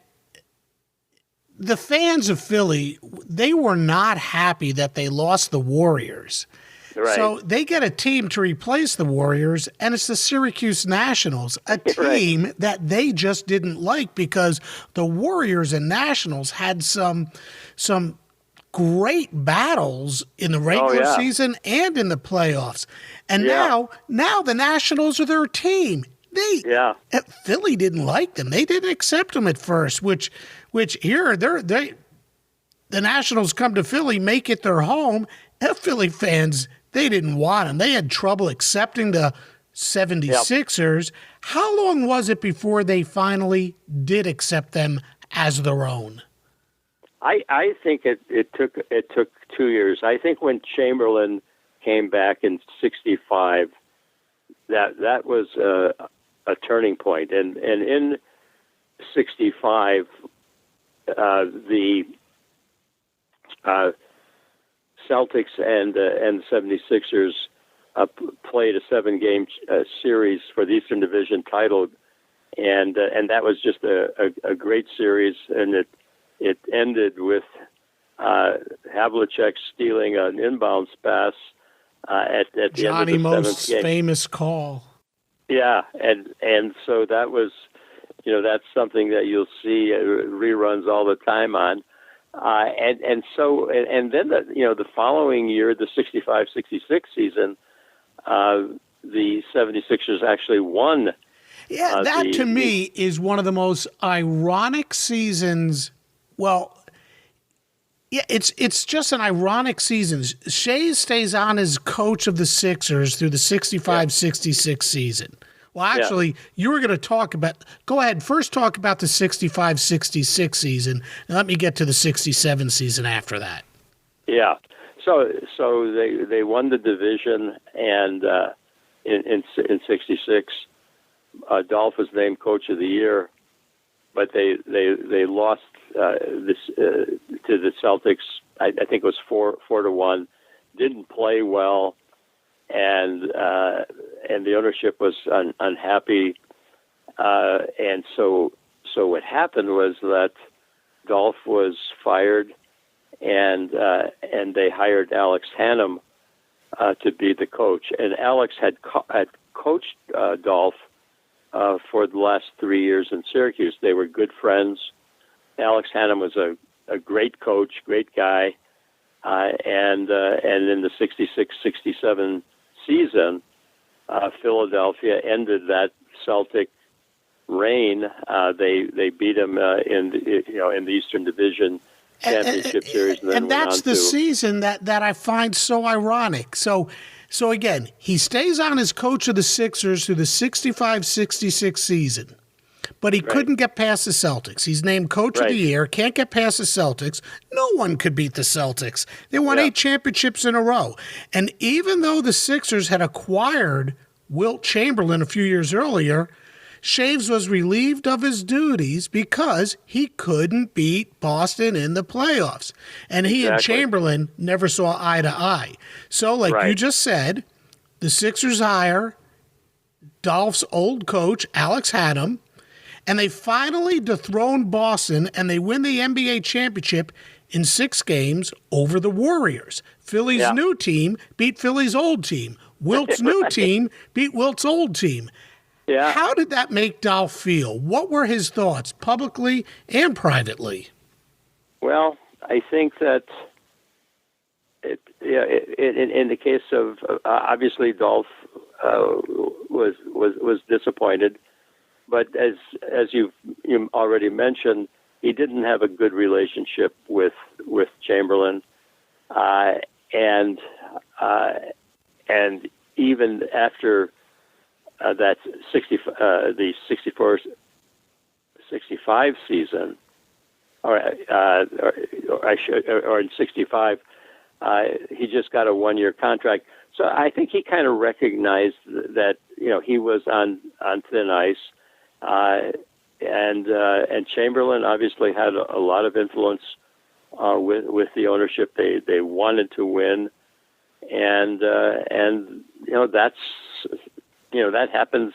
the fans of Philly, they were not happy that they lost the Warriors. Right. So they get a team to replace the Warriors, and it's the Syracuse Nationals, a team that they just didn't like because the Warriors and Nationals had some great battles in the regular season and in the playoffs. And now the Nationals are their team. Philly didn't like them. They didn't accept them at first, which here the Nationals come to Philly, make it their home, and Philly fans, they didn't want them. They had trouble accepting the 76ers. How long was it before they finally did accept them as their own? I think it took 2 years. I think when Chamberlain came back in '65, that was a turning point. And in '65, the Celtics and the 76ers played a 7-game series for the Eastern Division title, and that was just a great series, and it ended with Havlicek stealing an inbounds pass at the end of the 7th game. Johnny Most famous call. Yeah, and so that was, that's something that you'll see reruns all the time on. And then the following year, the 65-66 season, the 76ers actually won. Yeah, that to me is one of the most ironic seasons. Well, yeah, it's just an ironic season. Schayes stays on as coach of the Sixers through the 65-66 season. Well, actually, you were going to talk about – go ahead. First talk about the 65-66 season, and let me get to the 67 season after that. Yeah. So they won the division, and in 66, Dolph was named Coach of the Year, but they lost to the Celtics. I think it was 4-1. Didn't play well, and the ownership was unhappy, and so what happened was that Dolph was fired, and they hired Alex Hannum to be the coach, and Alex had coached Dolph for the last 3 years in Syracuse. They were good friends. Alex Hannum was a great coach, great guy, and in the 66-67 season, Philadelphia ended that Celtic reign. They beat them in the Eastern Division Championship Series, and that's the season that I find so ironic. So again, he stays on as coach of the Sixers through the 65-66 season, but he couldn't get past the Celtics. He's named Coach of the Year, can't get past the Celtics. No one could beat the Celtics. They won 8 championships in a row. And even though the Sixers had acquired Wilt Chamberlain a few years earlier, Schayes was relieved of his duties because he couldn't beat Boston in the playoffs. And he and Chamberlain never saw eye to eye. So like you just said, the Sixers hire Dolph's old coach, Alex Hannum, and they finally dethrone Boston, and they win the NBA championship in 6 games over the Warriors. Philly's new team beat Philly's old team. Wilt's new team beat Wilt's old team. Yeah. How did that make Dolph feel? What were his thoughts, publicly and privately? Well, I think that in the case of obviously Dolph was disappointed, but as you already mentioned, he didn't have a good relationship with Chamberlain, and even after that the 64-65 season, or in 65, he just got a 1-year contract. So I think he kind of recognized that he was on thin ice, and Chamberlain obviously had a lot of influence with the ownership. They wanted to win, and that's. That happens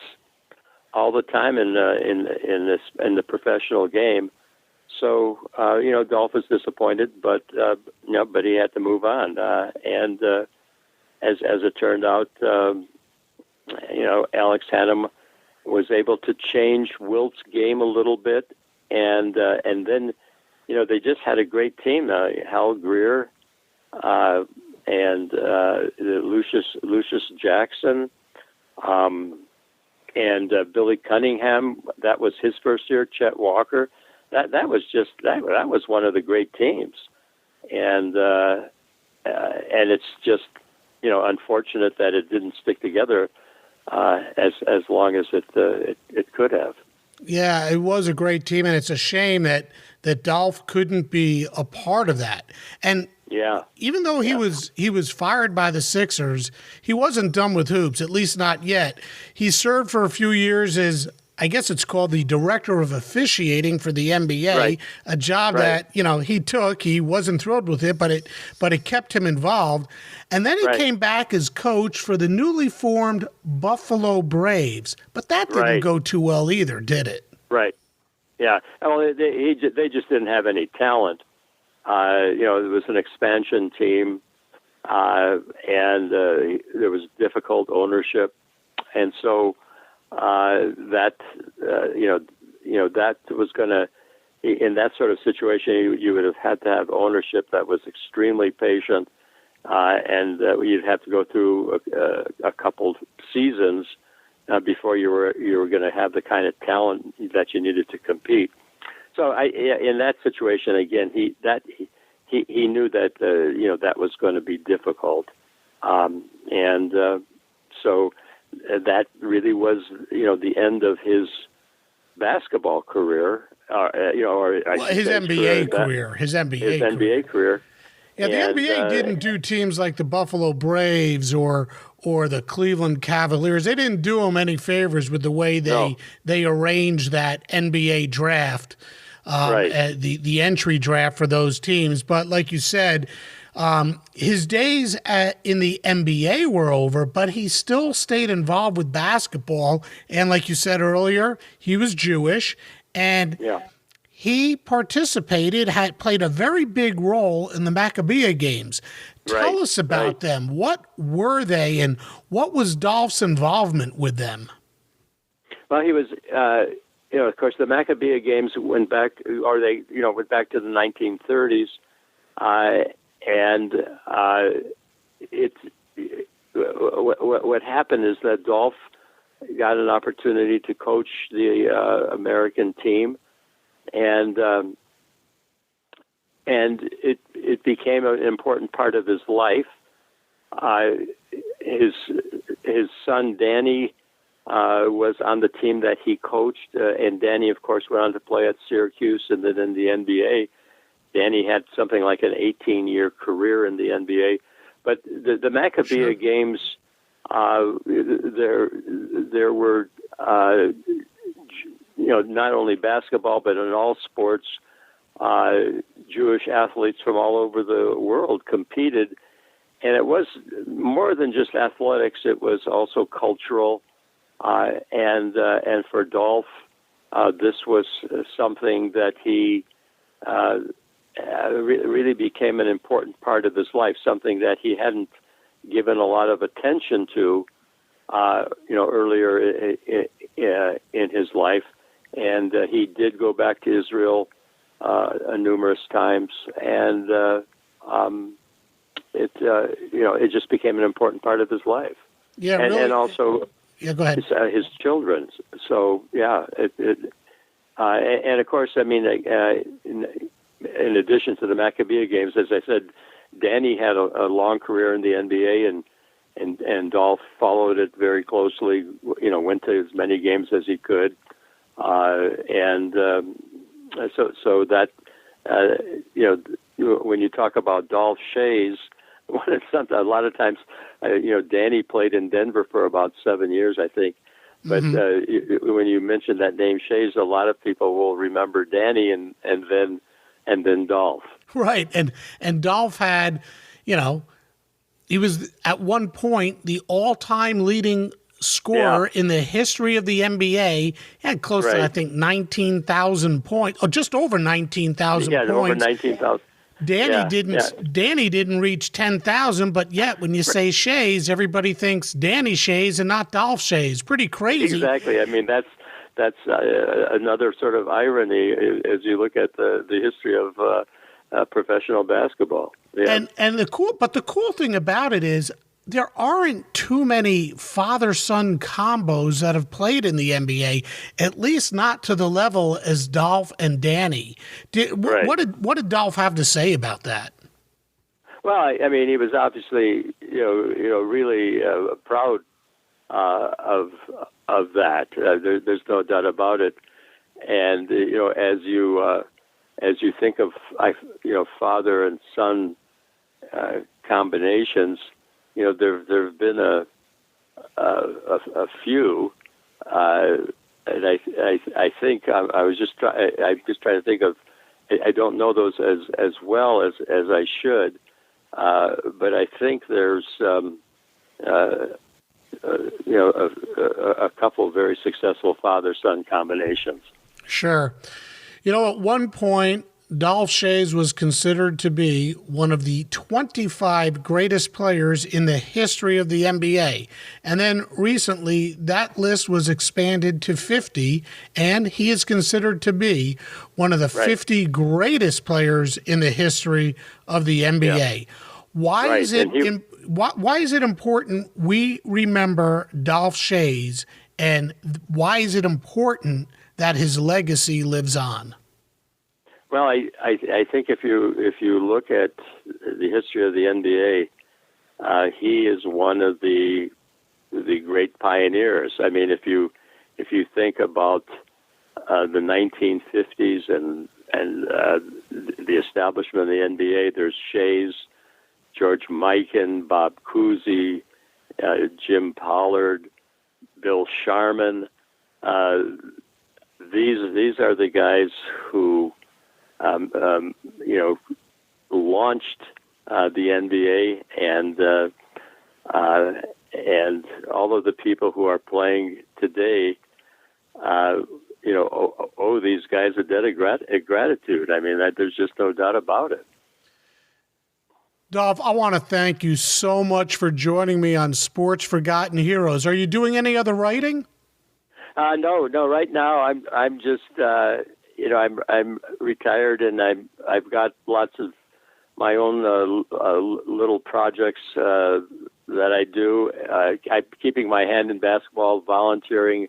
all the time in the professional game. So Dolph was disappointed, but he had to move on. And as it turned out, Alex Hannum was able to change Wilt's game a little bit, and then they just had a great team. Hal Greer and Lucius Jackson. And Billy Cunningham, that was his first year. Chet Walker, that was one of the great teams, and it's just unfortunate that it didn't stick together as long as it could have. Yeah, it was a great team, and it's a shame that Dolph couldn't be a part of that. And even though he was fired by the Sixers, he wasn't done with hoops, at least not yet. He served for a few years as, I guess it's called, the director of officiating for the NBA, a job that he took. He wasn't thrilled with it, but it kept him involved. And then he came back as coach for the newly formed Buffalo Braves, but that didn't go too well either, did it? Right. Yeah. Well, they just didn't have any talent. It was an expansion team, and there was difficult ownership, and so that was going to, in that sort of situation, you would have had to have ownership that was extremely patient, and you'd have to go through a couple seasons before you were going to have the kind of talent that you needed to compete. So in that situation, again, he knew that that was going to be difficult, and so that really was, the end of his basketball career. His NBA career. His NBA career. Yeah, the NBA didn't do teams like the Buffalo Braves or the Cleveland Cavaliers. They didn't do them any favors with the way they arranged that NBA draft, the entry draft for those teams. But like you said, his days in the NBA were over, but he still stayed involved with basketball. And like you said earlier, he was Jewish, and he participated, played a very big role in the Maccabi games. Tell us about them. What were they, and what was Dolph's involvement with them? Well, he was, of course, the Maccabi games went back, went back to the 1930s, what happened is that Dolph got an opportunity to coach the American team, and it became an important part of his life. His son Danny was on the team that he coached, and Danny, of course, went on to play at Syracuse and then in the NBA. Danny had something like an 18-year career in the NBA. But the Maccabi games, there were, not only basketball, but in all sports, Jewish athletes from all over the world competed. And it was more than just athletics. It was also cultural. And for Dolph, this was something that he really became an important part of his life, something that he hadn't given a lot of attention to, earlier in his life. And he did go back to Israel numerous times, and it just became an important part of his life. Yeah, and, really. And also, go ahead. His children. So and of course, I mean, in addition to the Maccabi games, as I said, Danny had a long career in the NBA, and Dolph followed it very closely. Went to as many games as he could, so that when you talk about Dolph Schayes, a lot of times, Danny played in Denver for about 7 years, I think. But when you mention that name, Schayes, a lot of people will remember Danny and then Dolph. Right, and Dolph had, he was at one point the all-time leading scorer in the history of the NBA. He had close to, I think, 19,000 points, or just over 19,000 points. Yeah, over 19,000. Danny didn't reach 10,000, but yet when you say Schayes, everybody thinks Danny Schayes and not Dolph Schayes. Pretty crazy. Exactly. I mean, that's another sort of irony as you look at the history of professional basketball. Yeah. And the cool thing about it is there aren't too many father-son combos that have played in the NBA, at least not to the level as Dolph and Danny. What did Dolph have to say about that? Well, I mean, he was obviously, really proud of that. There's no doubt about it. And as you think of father and son combinations, there've been a few, and I think I'm just trying to think of. I don't know those as well as I should, but I think there's a couple of very successful father-son combinations. Sure. At one point, Dolph Schayes was considered to be one of the 25 greatest players in the history of the NBA. And then recently, that list was expanded to 50, and he is considered to be one of the 50 greatest players in the history of the NBA. Yeah. Why is it important we remember Dolph Schayes, and why is it important that his legacy lives on? Well, I think if you look at the history of the NBA, he is one of the the great pioneers. I mean, if you think about the 1950s and the establishment of the NBA, there's Schayes, George Mikan, Bob Cousy, Jim Pollard, Bill Sharman. These are the guys who launched the NBA, and all of the people who are playing today, owe these guys a debt of gratitude. I mean, there's just no doubt about it. Dolph, I want to thank you so much for joining me on Sports Forgotten Heroes. Are you doing any other writing? No. Right now, I'm just I'm retired, and I've got lots of my own little projects that I do. I'm keeping my hand in basketball, volunteering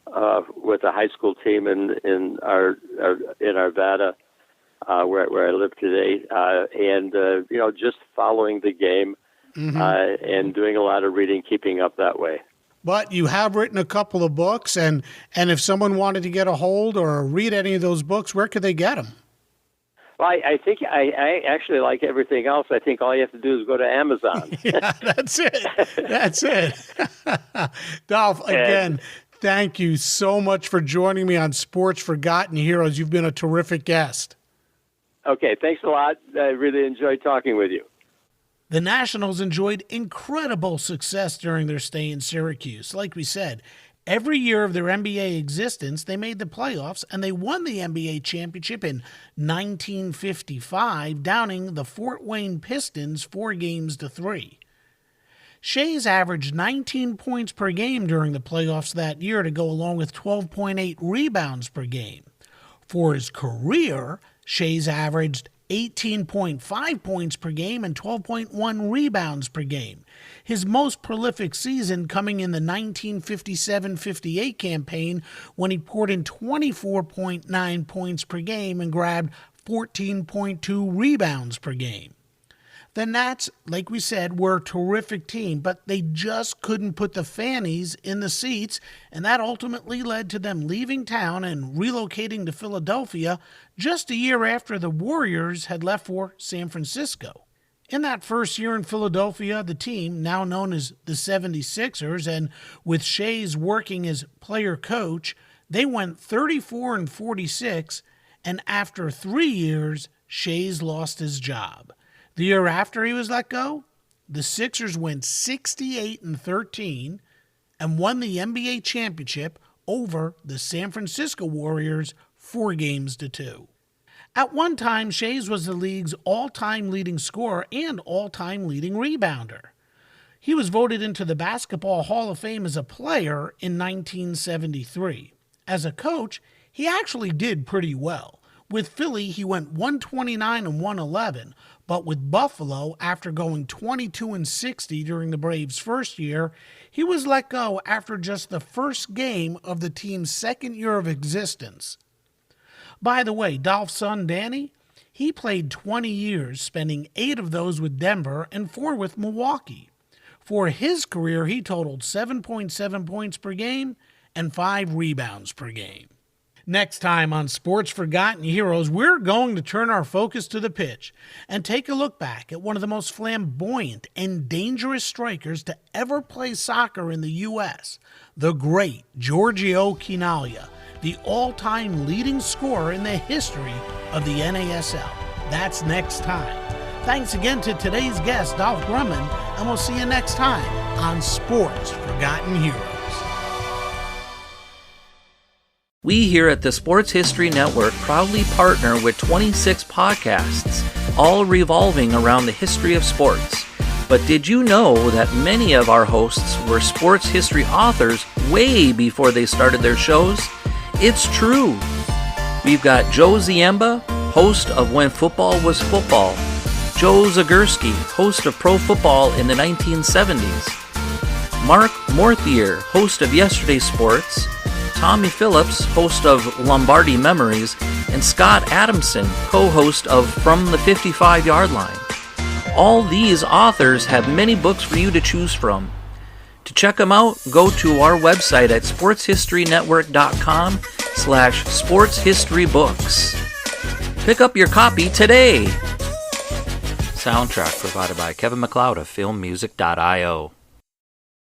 with a high school team in Arvada, where I live today, and just following the game, and doing a lot of reading, keeping up that way. But you have written a couple of books, and if someone wanted to get a hold or read any of those books, where could they get them? Well, I think I actually, like everything else, I think all you have to do is go to Amazon. Yeah, that's it. That's it. Dolph, again, thank you so much for joining me on Sports Forgotten Heroes. You've been a terrific guest. Okay, thanks a lot. I really enjoyed talking with you. The Nationals enjoyed incredible success during their stay in Syracuse. Like we said, every year of their NBA existence, they made the playoffs, and they won the NBA championship in 1955, downing the Fort Wayne Pistons 4-3. Schayes averaged 19 points per game during the playoffs that year to go along with 12.8 rebounds per game. For his career, Schayes averaged 18.5 points per game and 12.1 rebounds per game. His most prolific season coming in the 1957-58 campaign, when he poured in 24.9 points per game and grabbed 14.2 rebounds per game. The Nats, like we said, were a terrific team, but they just couldn't put the fannies in the seats, and that ultimately led to them leaving town and relocating to Philadelphia just a year after the Warriors had left for San Francisco. In that first year in Philadelphia, the team, now known as the 76ers, and with Schayes working as player coach, they went 34-46, and after 3 years, Schayes lost his job. The year after he was let go, the Sixers went 68-13 and won the NBA championship over the San Francisco Warriors 4-2. At one time, Schayes was the league's all-time leading scorer and all-time leading rebounder. He was voted into the Basketball Hall of Fame as a player in 1973. As a coach, he actually did pretty well. With Philly, he went 129-111, but with Buffalo, after going 22-60 during the Braves' first year, he was let go after just the first game of the team's second year of existence. By the way, Dolph's son, Danny, he played 20 years, spending 8 of those with Denver and 4 with Milwaukee. For his career, he totaled 7.7 points per game and 5 rebounds per game. Next time on Sports Forgotten Heroes, we're going to turn our focus to the pitch and take a look back at one of the most flamboyant and dangerous strikers to ever play soccer in the U.S., the great Giorgio Chinaglia, the all-time leading scorer in the history of the NASL. That's next time. Thanks again to today's guest, Dolph Grundman, and we'll see you next time on Sports Forgotten Heroes. We here at the Sports History Network proudly partner with 26 podcasts, all revolving around the history of sports. But did you know that many of our hosts were sports history authors way before they started their shows? It's true. We've got Joe Ziemba, host of When Football Was Football, Joe Zagurski, host of Pro Football in the 1970s, Mark Morthier, host of Yesterday Sports, Tommy Phillips, host of Lombardi Memories, and Scott Adamson, co-host of From the 55-Yard Line. All these authors have many books for you to choose from. To check them out, go to our website at sportshistorynetwork.com/sportshistorybooks. Pick up your copy today. Soundtrack provided by Kevin MacLeod of filmmusic.io.